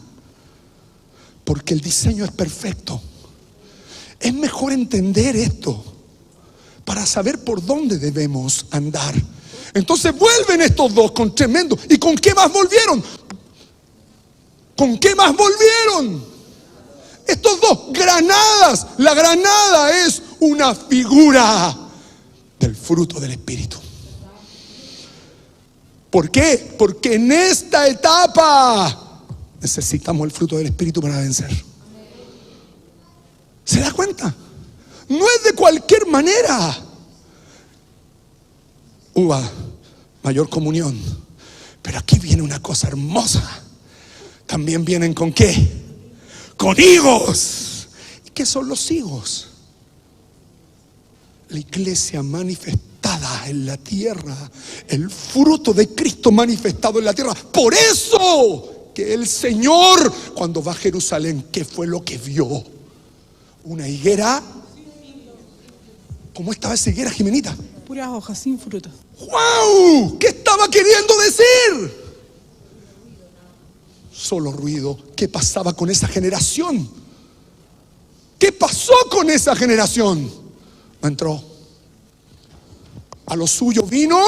porque el diseño es perfecto. Es mejor entender esto para saber por dónde debemos andar. Entonces vuelven estos dos con tremendo. ¿Y con qué más volvieron? ¿Con qué más volvieron? Estos dos granadas. La granada es una figura del fruto del Espíritu. ¿Por qué? Porque en esta etapa necesitamos el fruto del Espíritu para vencer. ¿Se da cuenta? No es de cualquier manera. Uva, mayor comunión. Pero aquí viene una cosa hermosa. También vienen ¿con qué? Con higos. ¿Y qué son los higos? La iglesia manifestada en la tierra. El fruto de Cristo manifestado en la tierra. Por eso que el Señor, cuando va a Jerusalén, ¿qué fue lo que vio? Una higuera. ¿Cómo estaba esa higuera, Jimenita? Puras hojas, sin frutos. ¡Wow! ¿Qué estaba queriendo decir? Solo ruido. ¿Qué pasaba con esa generación? ¿Qué pasó con esa generación? No entró. A lo suyo vino.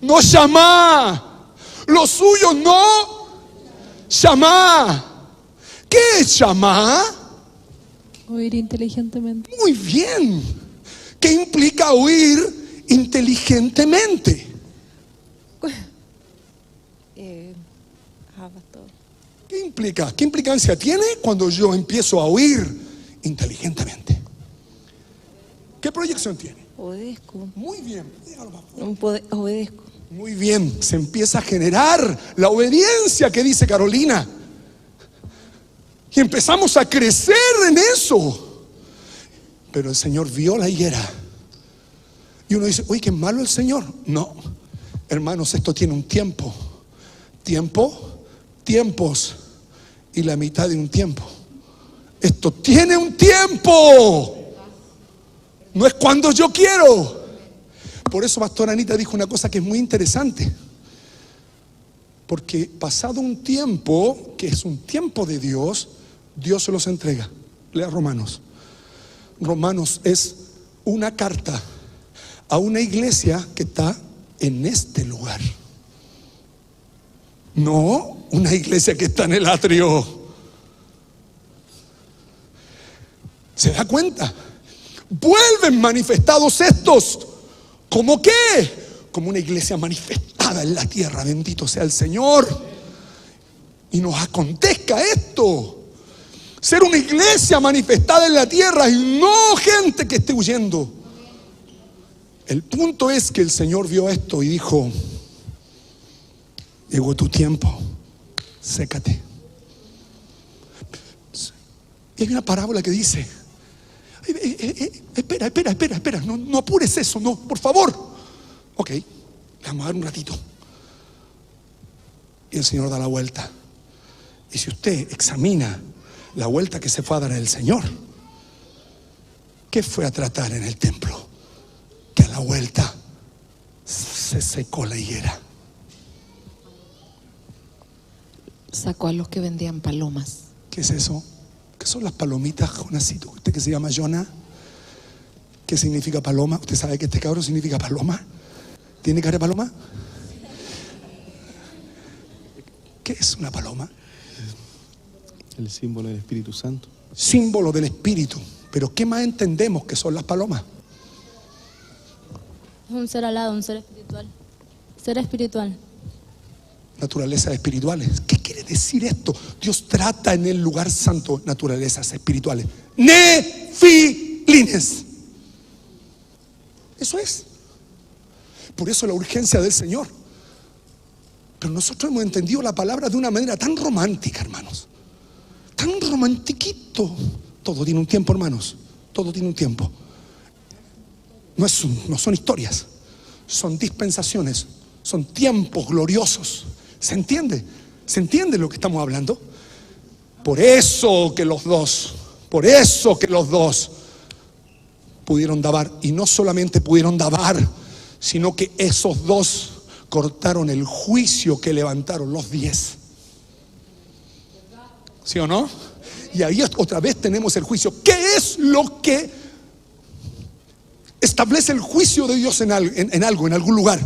No llamá. Lo suyo no llamá. ¿Qué es llamá? Oír inteligentemente. Muy bien. ¿Qué implica oír inteligentemente? ¿Qué implica? ¿Qué implicancia tiene cuando yo empiezo a oír inteligentemente? ¿Qué proyección tiene? Obedezco. Muy bien. Dígalo más fuerte. Obedezco. Muy bien. Se empieza a generar la obediencia que dice Carolina. Y empezamos a crecer en eso. Pero el Señor vio la higuera. Y uno dice, oye, qué malo el Señor. No, hermanos, esto tiene un tiempo. Tiempos y la mitad de un tiempo. Esto tiene un tiempo. No es cuando yo quiero. Por eso Pastora Anita dijo una cosa que es muy interesante. Porque pasado un tiempo, que es un tiempo de Dios, Dios se los entrega. Lea Romanos. Romanos es una carta a una iglesia que está en este lugar. No una iglesia que está en el atrio. ¿Se da cuenta? Vuelven manifestados estos. ¿Cómo qué? Como una iglesia manifestada en la tierra. Bendito sea el Señor. Y nos acontezca esto. Ser una iglesia manifestada en la tierra y no gente que esté huyendo. El punto es que el Señor vio esto y dijo: llegó tu tiempo, sécate. Y hay una parábola que dice, espera, no apures eso, no, por favor. Ok, le vamos a dar un ratito. Y el Señor da la vuelta. Y si usted examina la vuelta que se fue a dar el Señor, ¿qué fue a tratar en el templo? Que a la vuelta se secó la higuera. Sacó a los que vendían palomas. ¿Qué es eso? ¿Qué son las palomitas, Jonasito? ¿Usted que se llama Jonah? ¿Qué significa paloma? ¿Usted sabe que este cabrón significa paloma? ¿Tiene cara de paloma? ¿Qué es una paloma? El símbolo del Espíritu Santo. Símbolo del Espíritu. Pero ¿qué más entendemos que son las palomas? Es un ser alado, un ser espiritual. Ser espiritual. Naturalezas espirituales. ¿Qué quiere decir esto? Dios trata en el lugar santo naturalezas espirituales. Nefilines. Eso es. Por eso la urgencia del Señor. Pero nosotros hemos entendido la palabra de una manera tan romántica, hermanos. Tan romantiquito. Todo tiene un tiempo, hermanos. Todo tiene un tiempo. No son historias. Son dispensaciones. Son tiempos gloriosos. ¿Se entiende? ¿Se entiende lo que estamos hablando? Por eso que los dos pudieron dabar. Y no solamente pudieron dabar, sino que esos dos cortaron el juicio que levantaron los 10. ¿Sí o no? Y ahí otra vez tenemos el juicio. ¿Qué es lo que establece el juicio de Dios en algún lugar?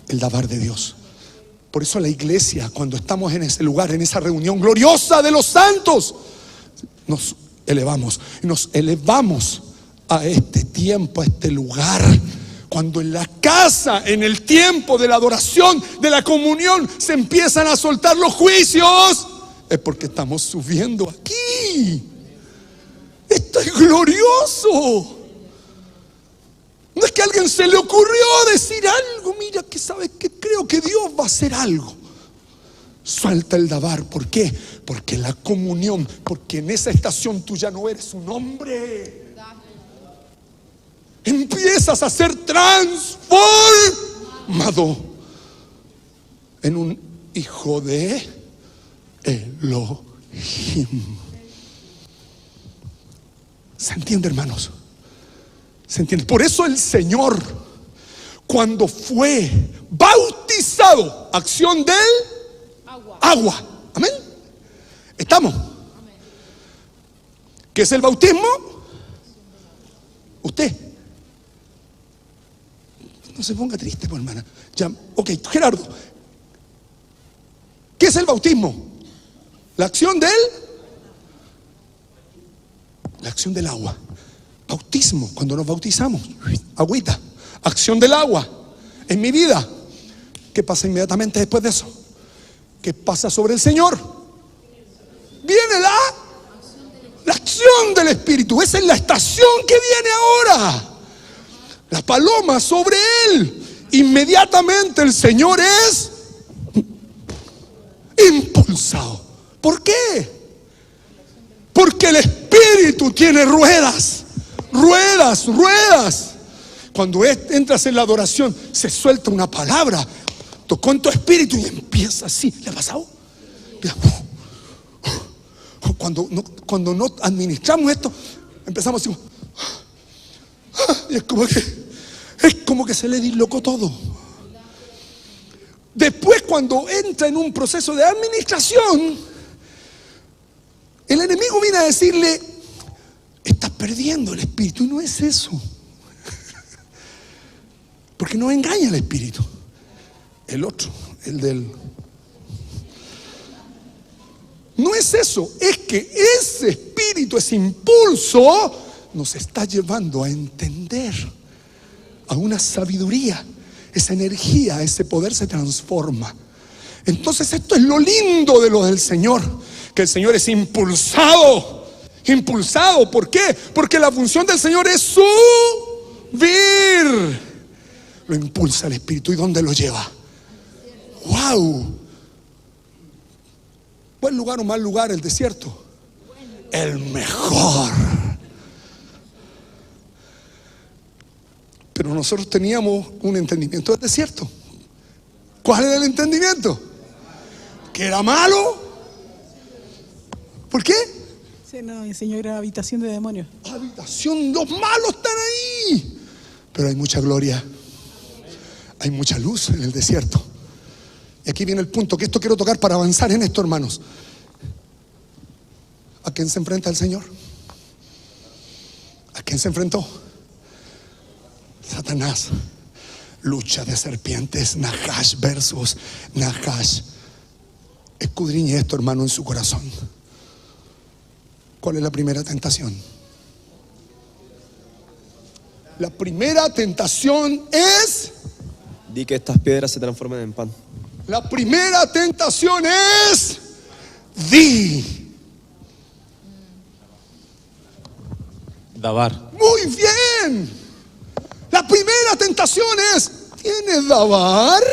El dabar de Dios. Por eso la iglesia, cuando estamos en ese lugar, en esa reunión gloriosa de los santos, nos elevamos a este tiempo, a este lugar. Cuando en la casa, en el tiempo de la adoración, de la comunión, se empiezan a soltar los juicios, es porque estamos subiendo aquí. Esto es glorioso. No es que a alguien se le ocurrió decir algo, mira que sabes que creo que Dios va a hacer algo. Suelta el dabar. ¿Por qué? Porque la comunión, porque en esa estación tú ya no eres un hombre. Empiezas a ser transformado en un hijo de Elohim. ¿Se entiende, hermanos? ¿Se entiende? Por eso el Señor, cuando fue bautizado, acción del agua. Amén. ¿Estamos? ¿Qué es el bautismo? Usted. No se ponga triste, pues, hermana. Ya, ok, Gerardo. ¿Qué es el bautismo? La acción del agua. Bautismo, cuando nos bautizamos, agüita, acción del agua en mi vida. ¿Qué pasa inmediatamente después de eso? ¿Qué pasa sobre el Señor? Viene la acción del Espíritu. Esa es la estación que viene ahora. La paloma sobre él. Inmediatamente el Señor es impulsado. ¿Por qué? Porque el Espíritu tiene ruedas. Cuando entras en la adoración, se suelta una palabra, tocó en tu espíritu y empieza así. ¿Le ha pasado? Cuando no administramos esto, empezamos así. Y es como que se le dislocó todo. Después, cuando entra en un proceso de administración, el enemigo viene a decirle: estás perdiendo el espíritu. Y no es eso. Porque no engaña el espíritu. El otro, el del... No es eso. Es que ese espíritu, ese impulso, nos está llevando a entender, a una sabiduría. Esa energía, ese poder se transforma. Entonces esto es lo lindo de lo del Señor. Que el Señor es impulsado. ¿Por qué? Porque la función del Señor es subir. Lo impulsa el Espíritu. ¿Y dónde lo lleva? ¡Wow! ¿Buen lugar o mal lugar el desierto? el mejor. Pero nosotros teníamos un entendimiento del desierto. ¿Cuál era el entendimiento? ¿Que era malo? ¿Por qué? Se nos enseñó que era habitación de demonios. Habitación, los malos están ahí. Pero hay mucha gloria, hay mucha luz en el desierto. Y aquí viene el punto, que esto quiero tocar para avanzar en esto, hermanos. ¿A quién se enfrenta el Señor? ¿A quién se enfrentó? Satanás. Lucha de serpientes, Nahash versus Nahash. Escudriñe esto, hermano, en su corazón. ¿Cuál es la primera tentación? La primera tentación es... Di que estas piedras se transformen en pan. La primera tentación es... Di. Dabar. Muy bien. La primera tentación es... ¿Tienes Dabar?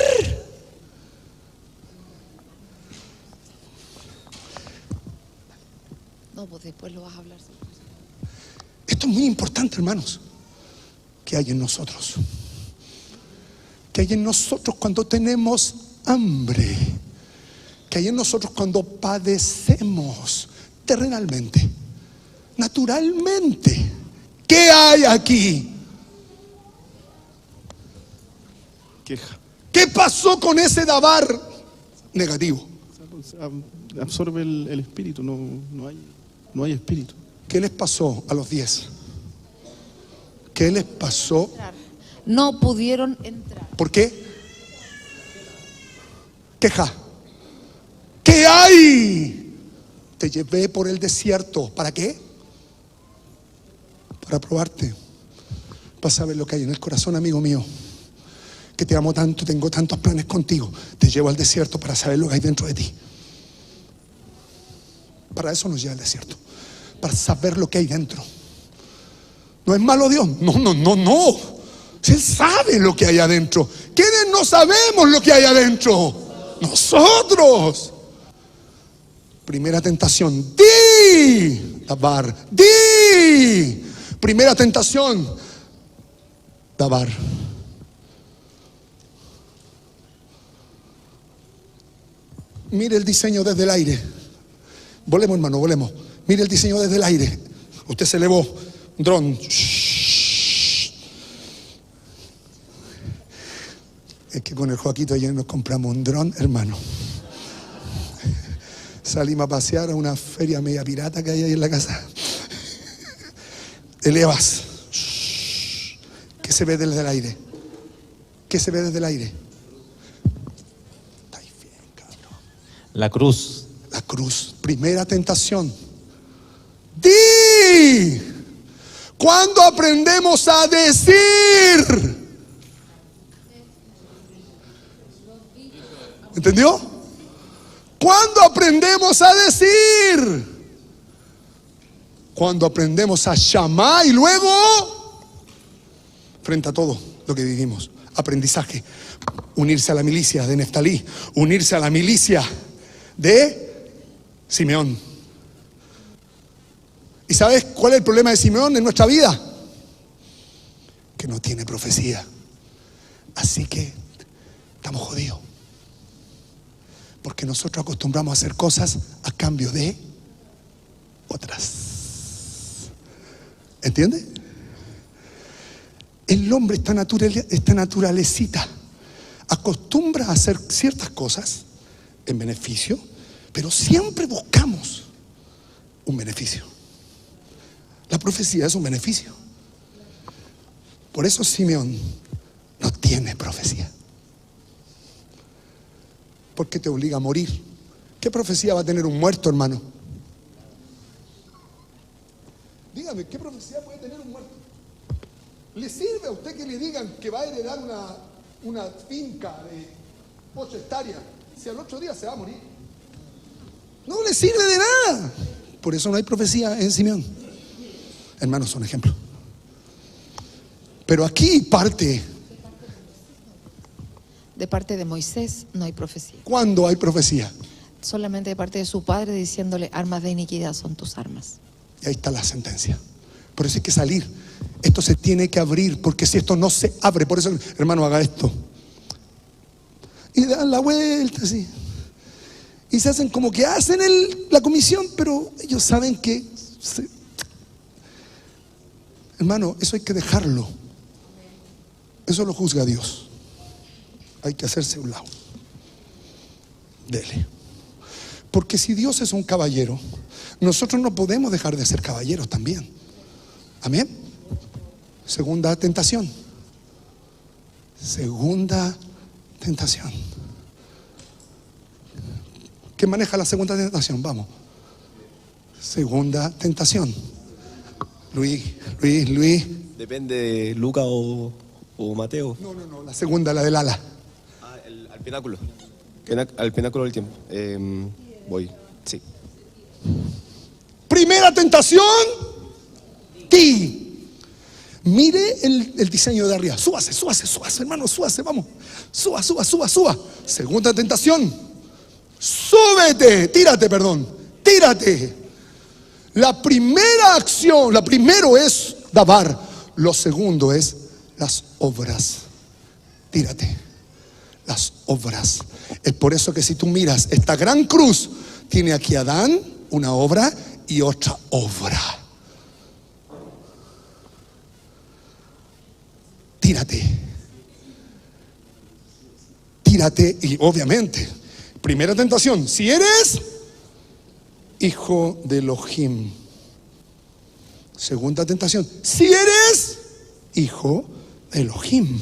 No, pues después lo vas a hablar. Esto es muy importante, hermanos. ¿Qué hay en nosotros? ¿Qué hay en nosotros cuando tenemos hambre? ¿Qué hay en nosotros cuando padecemos terrenalmente, naturalmente? ¿Qué hay aquí? Queja. ¿Qué pasó con ese Dabar negativo? Absorbe el espíritu, no hay espíritu. ¿Qué les pasó a los 10? ¿Qué les pasó? No pudieron entrar. ¿Por qué? Queja. ¿Qué hay? Te llevé por el desierto. ¿Para qué? Para probarte. Para saber lo que hay en el corazón, amigo mío. Que te amo tanto, tengo tantos planes contigo. Te llevo al desierto para saber lo que hay dentro de ti. Para eso nos lleva al desierto. Para saber lo que hay dentro. No es malo Dios. No. Si Él sabe lo que hay adentro. ¿Quiénes no sabemos lo que hay adentro? Nosotros. Primera tentación. Di. Dabar. Di. Primera tentación. Dabar. Mire el diseño desde el aire. Volemos, hermano, volemos. Mire el diseño desde el aire. Usted se elevó. Dron. Es que con el Joaquito ayer nos compramos un dron, hermano. Salimos a pasear a una feria media pirata que hay ahí en la casa. Elevas. ¿Qué se ve desde el aire? ¿Qué se ve desde el aire? Estáis bien, cabrón. La cruz. La cruz. Primera tentación. Di. ¿Cuándo aprendemos a decir? ¿Entendió? ¿Cuándo aprendemos a decir? Cuando aprendemos a llamar y luego, frente a todo lo que vivimos, aprendizaje, unirse a la milicia de Neftalí, unirse a la milicia de Simeón. ¿Y sabes cuál es el problema de Simeón en nuestra vida? Que no tiene profecía. Así que estamos jodidos. Porque nosotros acostumbramos a hacer cosas a cambio de otras. ¿Entiende? El hombre, esta naturalecita, acostumbra a hacer ciertas cosas en beneficio, pero siempre buscamos un beneficio. La profecía es un beneficio. Por eso Simeón no tiene profecía. Porque te obliga a morir. ¿Qué profecía va a tener un muerto, hermano? Dígame, ¿qué profecía puede tener un muerto? ¿Le sirve a usted que le digan que va a heredar una finca de 8 hectáreas si al otro día se va a morir? No le sirve de nada. Por eso no hay profecía en Simeón. Hermanos, son ejemplos. Pero aquí parte. De parte de Moisés no hay profecía. ¿Cuándo hay profecía? Solamente de parte de su padre diciéndole, armas de iniquidad son tus armas. Y ahí está la sentencia. Por eso hay que salir. Esto se tiene que abrir, porque si esto no se abre, por eso, hermano, haga esto. Y dan la vuelta así. Y se hacen como que hacen la comisión, pero ellos saben que hermano, eso hay que dejarlo. Eso lo juzga Dios. Hay que hacerse a un lado. Dele. Porque si Dios es un caballero, nosotros no podemos dejar de ser caballeros también. Amén. Segunda tentación. Segunda tentación. ¿Quién maneja la segunda tentación? Vamos. Segunda tentación. Luis. Depende de Lucas o Mateo. No, la segunda, la del ala. Al pináculo. Al pináculo del tiempo. Voy, sí. Primera tentación. Ti. Mire el diseño de arriba. Súbase, hermano, súbase, vamos. Suba. Segunda tentación. Súbete, tírate. La primera acción, la primero es dabar, lo segundo es las obras. Tírate, las obras. Es por eso que si tú miras esta gran cruz, tiene aquí Adán, una obra y otra obra. Tírate y obviamente, primera tentación, si eres hijo de Elohim. Segunda tentación, si eres hijo de Elohim.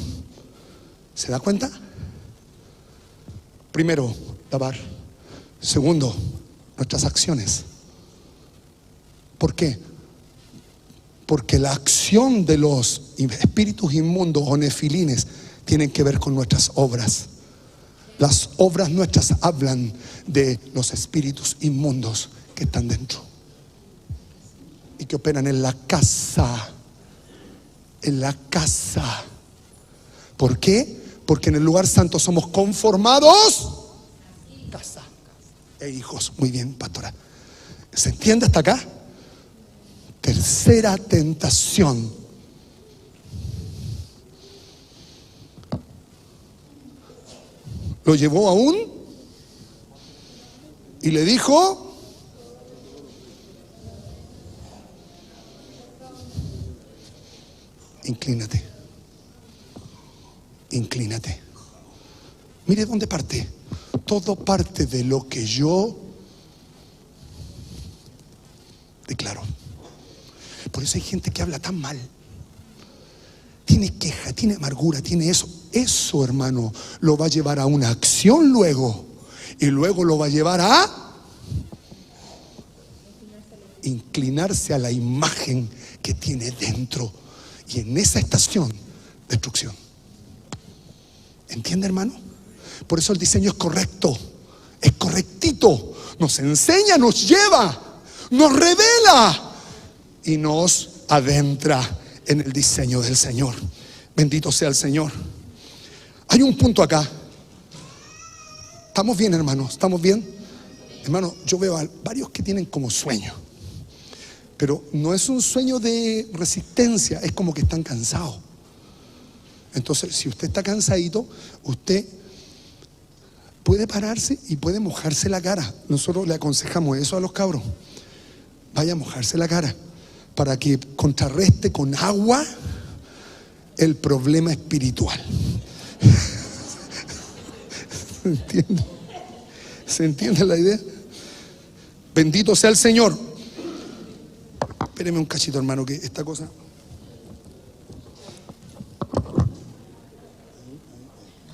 ¿Se da cuenta? Primero, dabar. Segundo, nuestras acciones. ¿Por qué? Porque la acción de los espíritus inmundos o nefilines tienen que ver con nuestras obras. Las obras nuestras hablan de los espíritus inmundos que están dentro y que operan en la casa. ¿Por qué? Porque en el lugar santo somos conformados casa e hijos. Muy bien, pastora. ¿Se entiende hasta acá? Tercera tentación. Lo llevó aún y le dijo: inclínate. Mire dónde parte. Todo parte de lo que yo declaro. Por eso hay gente que habla tan mal. Tiene queja, tiene amargura, tiene eso. Eso, hermano, lo va a llevar a una acción luego. Y luego lo va a llevar a inclinarse a la imagen que tiene dentro. Y en esa estación, destrucción. ¿Entiende, hermano? Por eso el diseño es correcto. Es correctito. Nos enseña, nos lleva, nos revela y nos adentra en el diseño del Señor. Bendito sea el Señor. Hay un punto acá. ¿Estamos bien, hermanos? ¿Estamos bien? Hermano, yo veo a varios que tienen como sueño. Pero no es un sueño de resistencia, es como que están cansados. Entonces, si usted está cansadito, usted puede pararse y puede mojarse la cara. Nosotros le aconsejamos eso a los cabros. Vaya a mojarse la cara para que contrarreste con agua el problema espiritual. ¿Se entiende? ¿Se entiende la idea? Bendito sea el Señor. Espéreme un cachito, hermano, que esta cosa.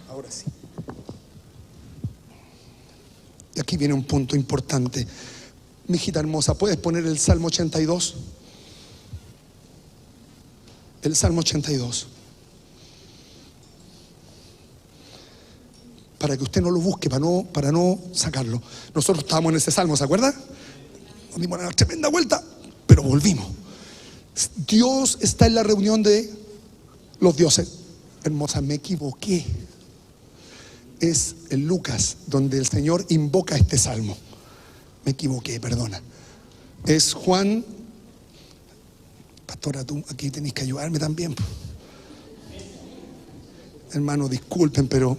Ahora sí. Y aquí viene un punto importante. Mi hijita hermosa, ¿puedes poner el Salmo 82? El Salmo 82. Para que usted no lo busque, para no sacarlo. Nosotros estábamos en ese salmo, ¿se acuerda? Nos dimos una tremenda vuelta, pero volvimos. Dios está en la reunión de los dioses. Hermosa, me equivoqué. Es en Lucas donde el Señor invoca este salmo. Me equivoqué, perdona. Es Juan Pastora, tú aquí tenés que ayudarme también. Hermano, disculpen, pero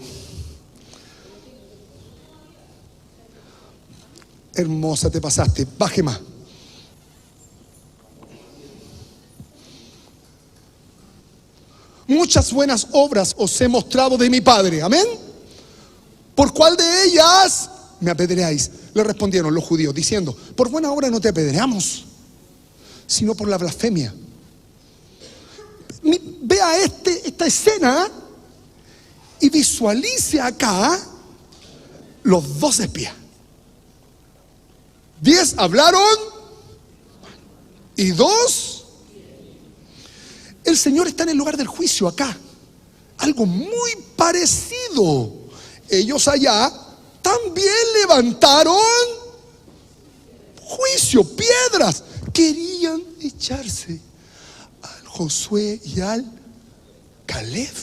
hermosa te pasaste. Baje más. Muchas buenas obras os he mostrado de mi Padre. Amén. ¿Por cuál de ellas me apedreáis? Le respondieron los judíos diciendo: por buena obra no te apedreamos, sino por la blasfemia. Vea esta escena y visualice acá los 2 espías. 10 hablaron y 2. El Señor está en el lugar del juicio acá. Algo muy parecido. Ellos allá también levantaron juicio, piedras. Querían echarse al Josué y al Caleb.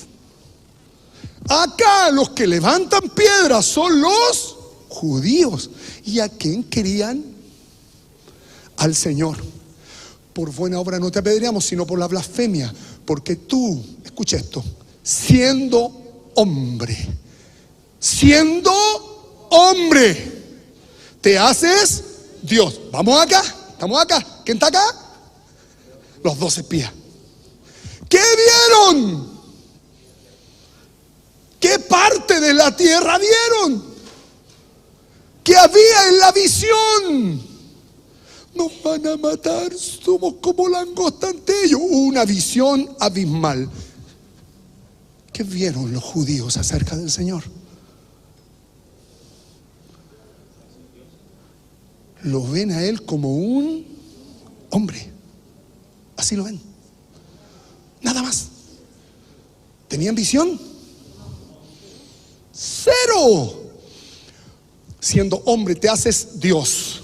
Acá los que levantan piedras son los judíos. ¿Y a quién querían? Al Señor. Por buena obra no te apedreamos, sino por la blasfemia. Porque tú, escucha esto, siendo hombre, te haces Dios. Vamos acá, estamos acá. ¿Quién está acá? Los 2 espías. ¿Qué vieron? ¿Qué parte de la tierra vieron? ¿Qué había en la visión? Nos van a matar, somos como langosta ante ellos. Una visión abismal. ¿Qué vieron los judíos acerca del Señor? Lo ven a Él como un hombre. Así lo ven. Nada más. ¿Tenían visión? 0. Siendo hombre te haces Dios.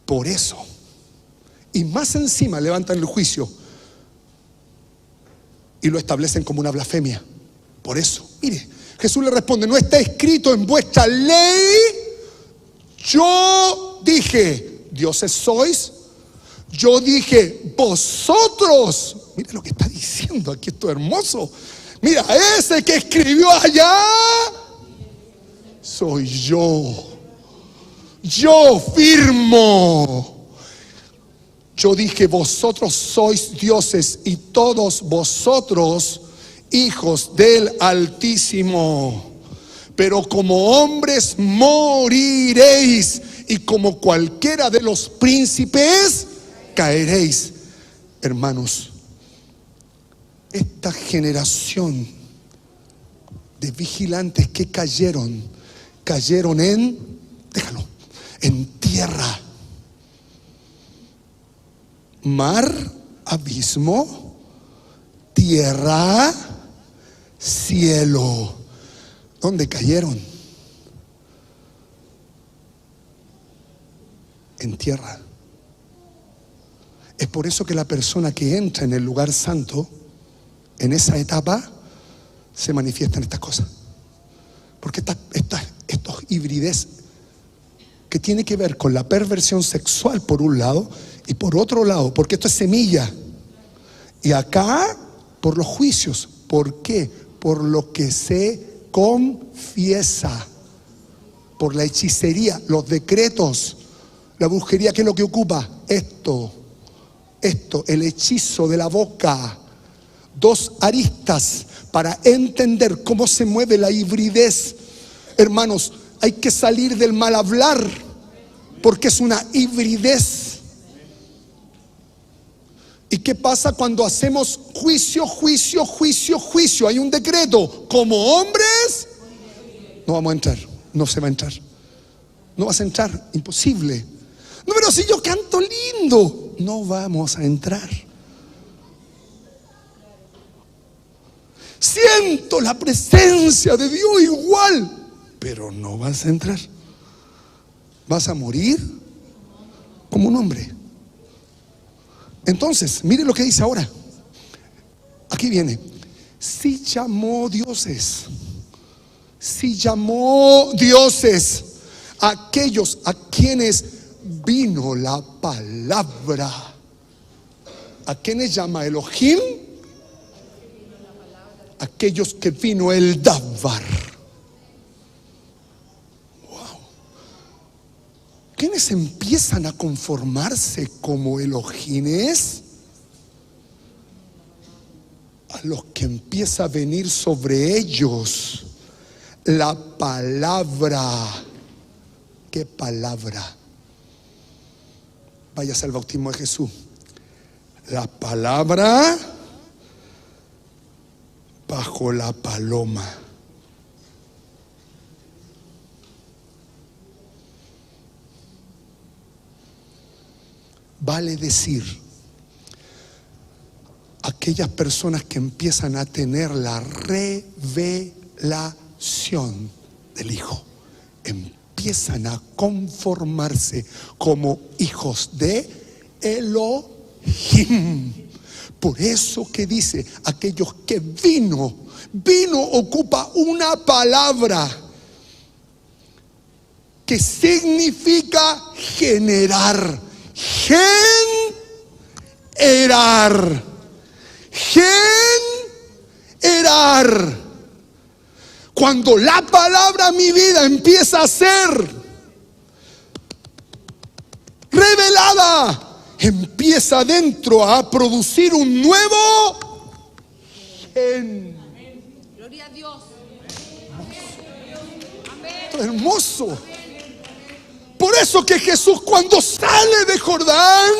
Por eso, y más encima levantan el juicio y lo establecen como una blasfemia. Por eso, mire, Jesús le responde: no está escrito en vuestra ley, yo dije, dioses sois, yo dije, vosotros. Mire lo que está diciendo aquí, esto es hermoso. Mira, ese que escribió allá soy yo. Yo firmo. Yo dije, vosotros sois dioses y todos vosotros hijos del Altísimo. Pero como hombres moriréis y como cualquiera de los príncipes caeréis. Hermanos, esta generación de vigilantes que cayeron en, déjalo, en tierra, mar, abismo, tierra, cielo. ¿Dónde cayeron? En tierra. Es por eso que la persona que entra en el lugar santo, en esa etapa, se manifiestan estas cosas. Porque estos hibridez que tiene que ver con la perversión sexual por un lado, y por otro lado, porque esto es semilla. Y acá, por los juicios. ¿Por qué? Por lo que se confiesa, por la hechicería, los decretos, la brujería. ¿Qué es lo que ocupa? Esto, el hechizo de la boca. 2 aristas para entender cómo se mueve la hibridez. Hermanos, hay que salir del mal hablar, porque es una hibridez. ¿Y qué pasa cuando hacemos juicio? Hay un decreto. Como hombres, no vamos a entrar. No se va a entrar. No vas a entrar. Imposible. No, pero si yo canto lindo, no vamos a entrar. Siento la presencia de Dios igual, pero no vas a entrar. Vas a morir como un hombre. Entonces, mire lo que dice ahora. Aquí viene. Si llamó dioses a aquellos a quienes vino la palabra. ¿A quiénes llama Elohim? Aquellos que vino el Davar. Wow. ¿Quiénes empiezan a conformarse como Elohines? A los que empieza a venir sobre ellos la palabra. ¿Qué palabra? Váyase al bautismo de Jesús. La palabra bajo la paloma. Vale decir, aquellas personas que empiezan a tener la revelación del Hijo, empiezan a conformarse como hijos de Elohim. Por eso que dice, aquellos que vino ocupa una palabra que significa generar, generar. Cuando la palabra mi vida empieza a ser revelada, empieza adentro a producir un nuevo gen. Gloria a Dios. Hermoso. Por eso que Jesús, cuando sale de Jordán,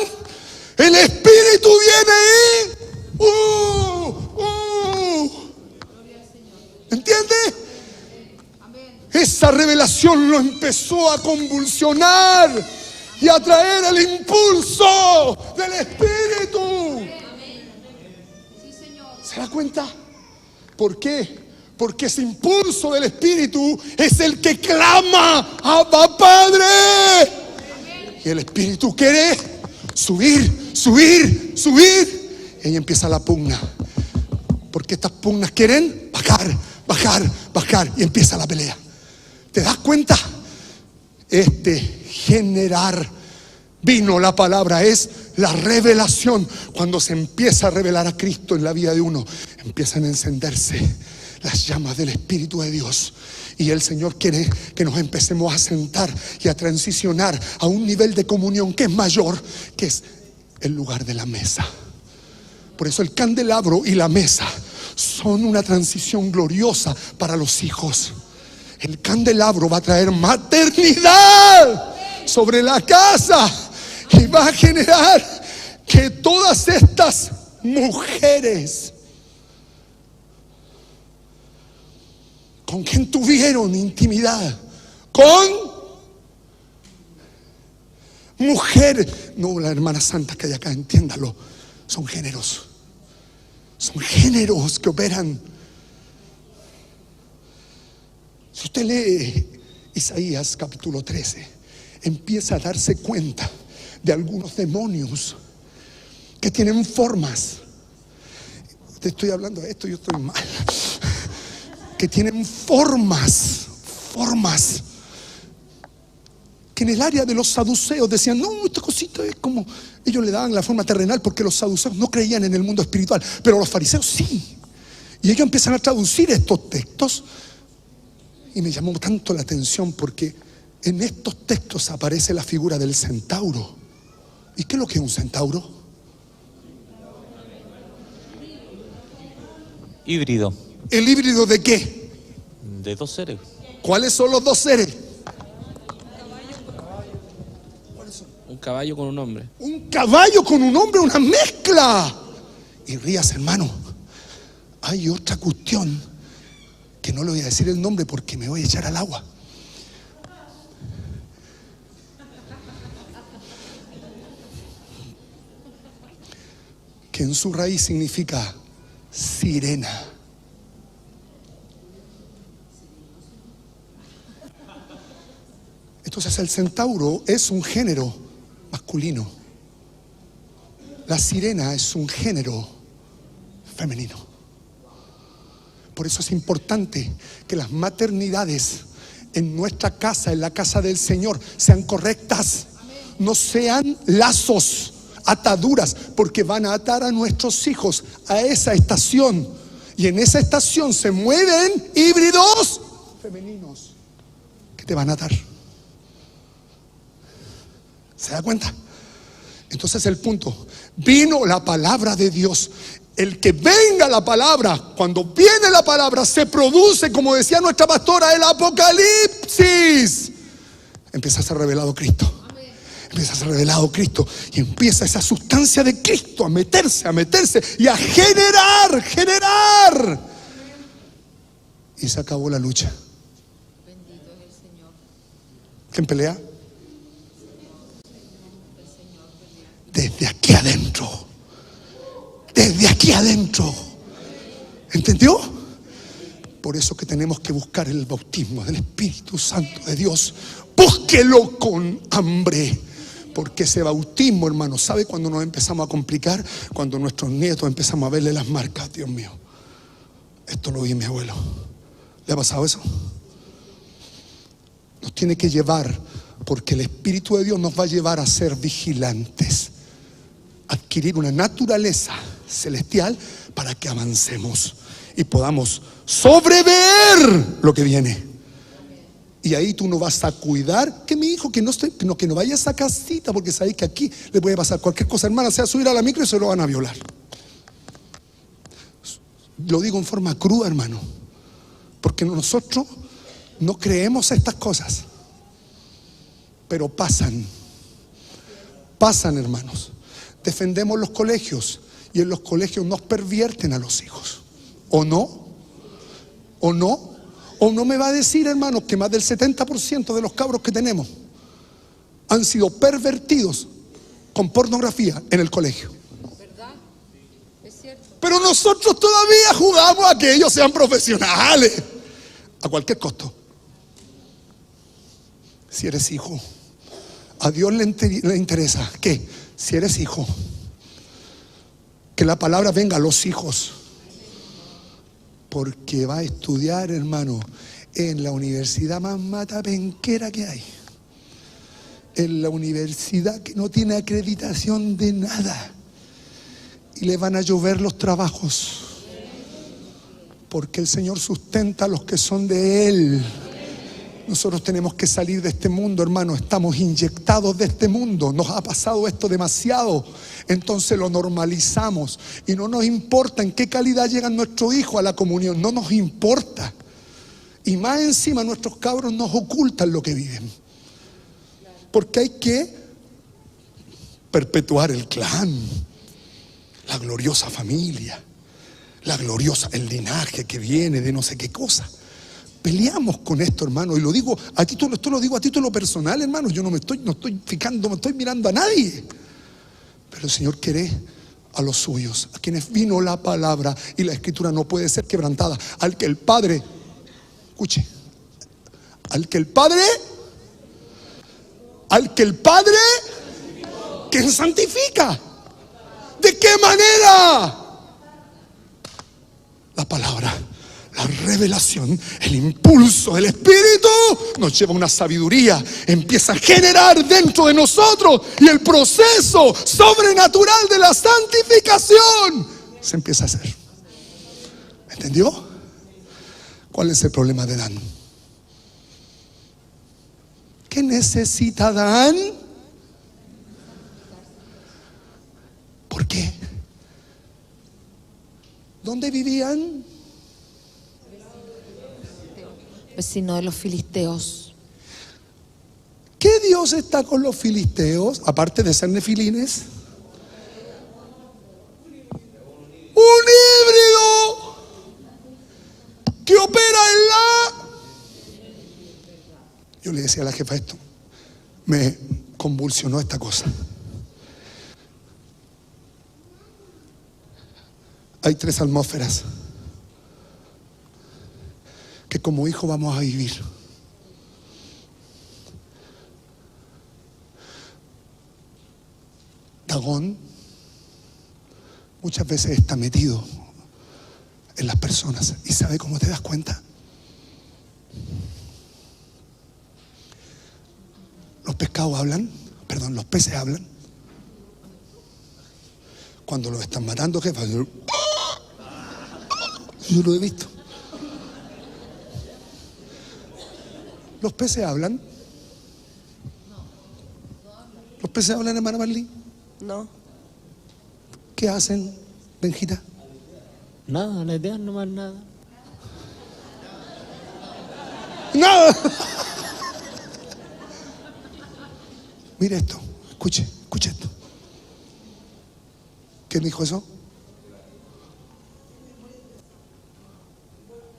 el Espíritu viene y ¿entiende? Esa revelación lo empezó a convulsionar y a traer el impulso del Espíritu. ¿Se da cuenta? ¿Por qué? Porque ese impulso del Espíritu es el que clama: Abba, Padre. Y el Espíritu quiere subir, subir, subir. Y ahí empieza la pugna. Porque estas pugnas quieren bajar, bajar, bajar. Y empieza la pelea. ¿Te das cuenta? Generar. Vino la palabra, es la revelación. Cuando se empieza a revelar a Cristo en la vida de uno, empiezan a encenderse las llamas del Espíritu de Dios. Y el Señor quiere que nos empecemos a sentar y a transicionar a un nivel de comunión que es mayor, que es el lugar de la mesa. Por eso el candelabro y la mesa son una transición gloriosa para los hijos. El candelabro va a traer maternidad sobre la casa y va a generar que todas estas mujeres con quien tuvieron intimidad, con mujeres, no, la hermana santa que hay acá, entiéndalo, son géneros. Son géneros que operan. Si usted lee Isaías capítulo 13, empieza a darse cuenta de algunos demonios que tienen formas. Te estoy hablando de esto, yo estoy mal. Que tienen formas. Que en el área de los saduceos decían: no, esta cosita es como... Ellos le daban la forma terrenal porque los saduceos no creían en el mundo espiritual, pero los fariseos sí. Y ellos empiezan a traducir estos textos. Y me llamó tanto la atención porque en estos textos aparece la figura del centauro. ¿Y qué es lo que es un centauro? Híbrido. ¿El híbrido de qué? De dos seres. ¿Cuáles son los dos seres? Un caballo con un hombre. Un caballo con un hombre, una mezcla. Y rías, hermano. Hay otra cuestión que no le voy a decir el nombre porque me voy a echar al agua. Que en su raíz significa sirena. Entonces el centauro es un género masculino. La sirena es un género femenino. Por eso es importante que las maternidades en nuestra casa, en la casa del Señor, sean correctas. no sean lazos, ataduras, porque van a atar a nuestros hijos a esa estación. Y en esa estación se mueven híbridos femeninos que te van a atar. ¿Se da cuenta? Entonces el punto, vino la palabra de Dios. El que venga la palabra, cuando viene la palabra, se produce, como decía nuestra pastora, el apocalipsis. Empieza a ser revelado Cristo. Empieza a ser revelado Cristo. Y empieza esa sustancia de Cristo a meterse y a generar. Y se acabó la lucha. ¿Quién pelea? Desde aquí adentro. Desde aquí adentro. ¿Entendió? Por eso que tenemos que buscar el bautismo del Espíritu Santo de Dios. Búsquelo con hambre. Porque ese bautismo, hermano, ¿sabe cuando nos empezamos a complicar? Cuando nuestros nietos empezamos a verle las marcas. Dios mío, esto lo vi en mi abuelo. ¿Le ha pasado eso? Nos tiene que llevar, porque el Espíritu de Dios nos va a llevar a ser vigilantes, adquirir una naturaleza celestial para que avancemos y podamos sobrever lo que viene. Y ahí tú no vas a cuidar que mi hijo, que no vaya a esa casita, porque sabéis que aquí le puede pasar cualquier cosa, hermana, sea subir a la micro y se lo van a violar. Lo digo en forma cruda, hermano, porque nosotros no creemos estas cosas, pero pasan, hermanos. Defendemos los colegios y en los colegios nos pervierten a los hijos, ¿o no? ¿O no? ¿O no me va a decir, hermanos, que más del 70% de los cabros que tenemos han sido pervertidos con pornografía en el colegio? ¿Verdad? Es cierto. Pero nosotros todavía jugamos a que ellos sean profesionales a cualquier costo. Si eres hijo, a Dios le interesa que, si eres hijo, que la palabra venga a los hijos. Porque va a estudiar, hermano, en la universidad más matapenquera que hay. En la universidad que no tiene acreditación de nada. Y le van a llover los trabajos. Porque el Señor sustenta a los que son de Él. Nosotros tenemos que salir de este mundo, hermano. Estamos inyectados de este mundo. Nos ha pasado esto demasiado. Entonces lo normalizamos. Y no nos importa en qué calidad llegan nuestros hijos a la comunión. No nos importa. Y más encima nuestros cabros nos ocultan lo que viven. Porque hay que perpetuar el clan, la gloriosa familia, el linaje que viene de no sé qué cosa. Peleamos con esto, hermano, y lo digo a título, esto lo digo a título personal, hermano. Yo no estoy fijando, no estoy mirando a nadie. Pero el Señor quiere a los suyos, a quienes vino la palabra, y la escritura no puede ser quebrantada. Al que el Padre, escuche, al que el Padre, ¿quién santifica? ¿De qué manera? La palabra. La revelación, el impulso del Espíritu nos lleva a una sabiduría, empieza a generar dentro de nosotros, y el proceso sobrenatural de la santificación se empieza a hacer. ¿Entendió? ¿Cuál es el problema de Adán? ¿Qué necesita Adán? ¿Por qué? ¿Dónde vivían? Vecino de los filisteos. ¿Qué Dios está con los filisteos? Aparte de ser nefilines. Un híbrido que opera en la... Yo le decía a la jefa esto. Me convulsionó esta cosa. Hay 3 atmósferas que como hijo vamos a vivir. Dagón muchas veces está metido en las personas. ¿Y sabe cómo te das cuenta? Los pescados hablan, Perdón, los peces hablan. Cuando los están matando, jefa, yo lo he visto. ¿Los peces hablan? ¿Los peces hablan, hermana Marlí? No. ¿Qué hacen, Benjita? Nada, la idea no más nada. ¡Nada! Mire esto, escuche esto. ¿Quién dijo eso?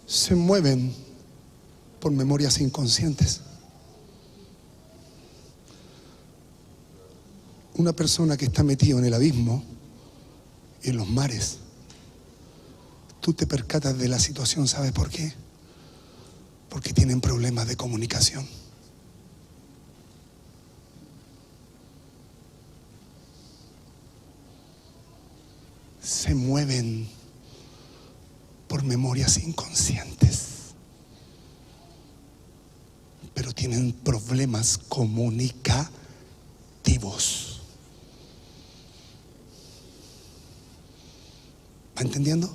Se mueven por memorias inconscientes. Una persona que está metida en el abismo y en los mares, tú te percatas de la situación, ¿sabes por qué? Porque tienen problemas de comunicación. Se mueven por memorias inconscientes, pero tienen problemas comunicativos. ¿Va entendiendo?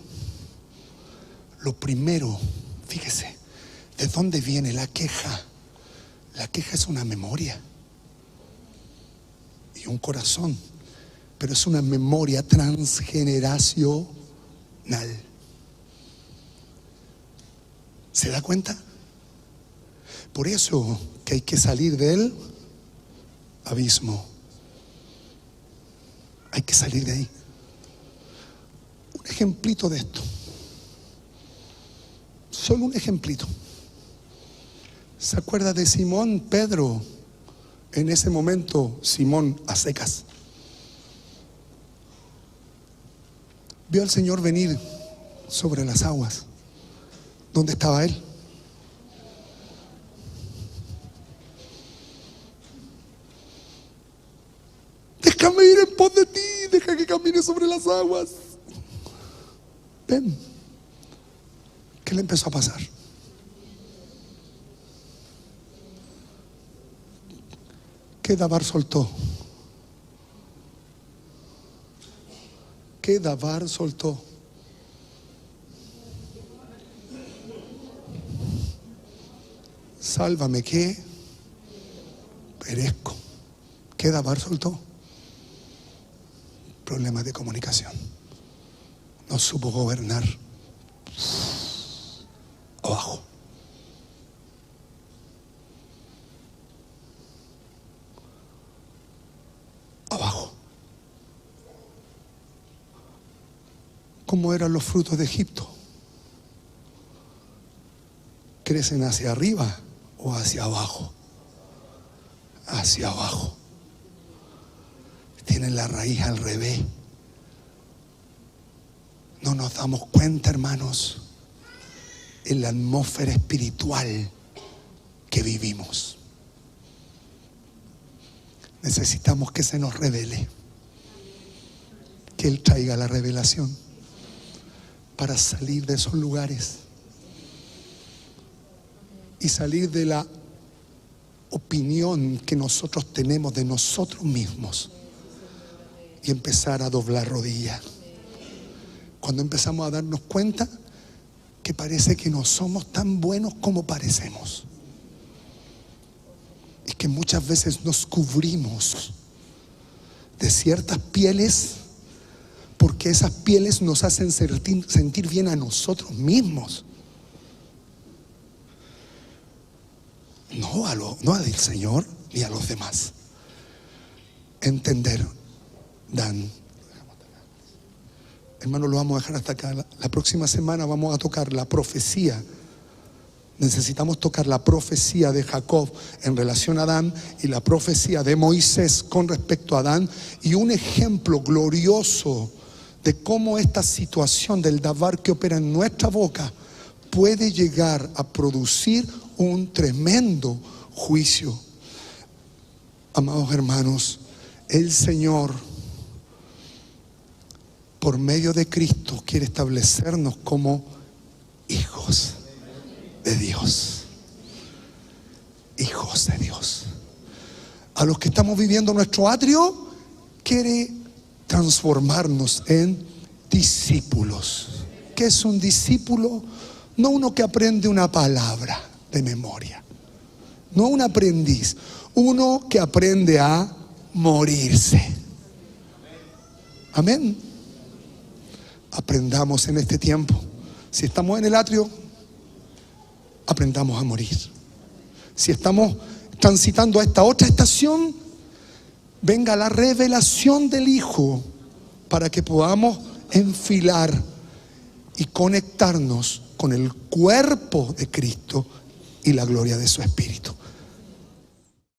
Lo primero, fíjese, ¿de dónde viene la queja? La queja es una memoria y un corazón, pero es una memoria transgeneracional. ¿Se da cuenta? Por eso que hay que salir del abismo. Hay que salir de ahí. Un ejemplito de esto. Solo un ejemplito. ¿Se acuerda de Simón Pedro? En ese momento, Simón a secas. Vio al Señor venir sobre las aguas. ¿Dónde estaba Él? Déjame ir en pos de ti, deja que camine sobre las aguas. Ven. ¿Qué le empezó a pasar? ¿Qué Dabar soltó? ¿Qué Dabar soltó? Sálvame que perezco. ¿Qué Dabar soltó? Problemas de comunicación. No supo gobernar. Abajo. Abajo. ¿Cómo eran los frutos de Egipto? ¿Crecen hacia arriba o hacia abajo? Hacia abajo. Tienen la raíz al revés. No nos damos cuenta, hermanos, en la atmósfera espiritual que vivimos. Necesitamos que se nos revele, que Él traiga la revelación para salir de esos lugares y salir de la opinión que nosotros tenemos de nosotros mismos y empezar a doblar rodillas. Cuando empezamos a darnos cuenta que parece que no somos tan buenos como parecemos y que muchas veces nos cubrimos de ciertas pieles porque esas pieles nos hacen sentir bien a nosotros mismos, no al Señor ni a los demás. Entender, Dan. Hermano, lo vamos a dejar hasta acá. La próxima semana vamos a tocar la profecía. Necesitamos tocar la profecía de Jacob en relación a Adán y la profecía de Moisés con respecto a Adán, y un ejemplo glorioso de cómo esta situación del Dabar que opera en nuestra boca puede llegar a producir un tremendo juicio. Amados hermanos, el Señor, por medio de Cristo, quiere establecernos como hijos de Dios. Hijos de Dios. a los que estamos viviendo nuestro atrio, quiere transformarnos en discípulos. ¿Qué es un discípulo? No uno que aprende una palabra de memoria, no un aprendiz, uno que aprende a morirse. Amén. Aprendamos en este tiempo. Si estamos en el atrio, aprendamos a morir. Si estamos transitando a esta otra estación, venga la revelación del Hijo para que podamos enfilar y conectarnos con el cuerpo de Cristo y la gloria de su Espíritu.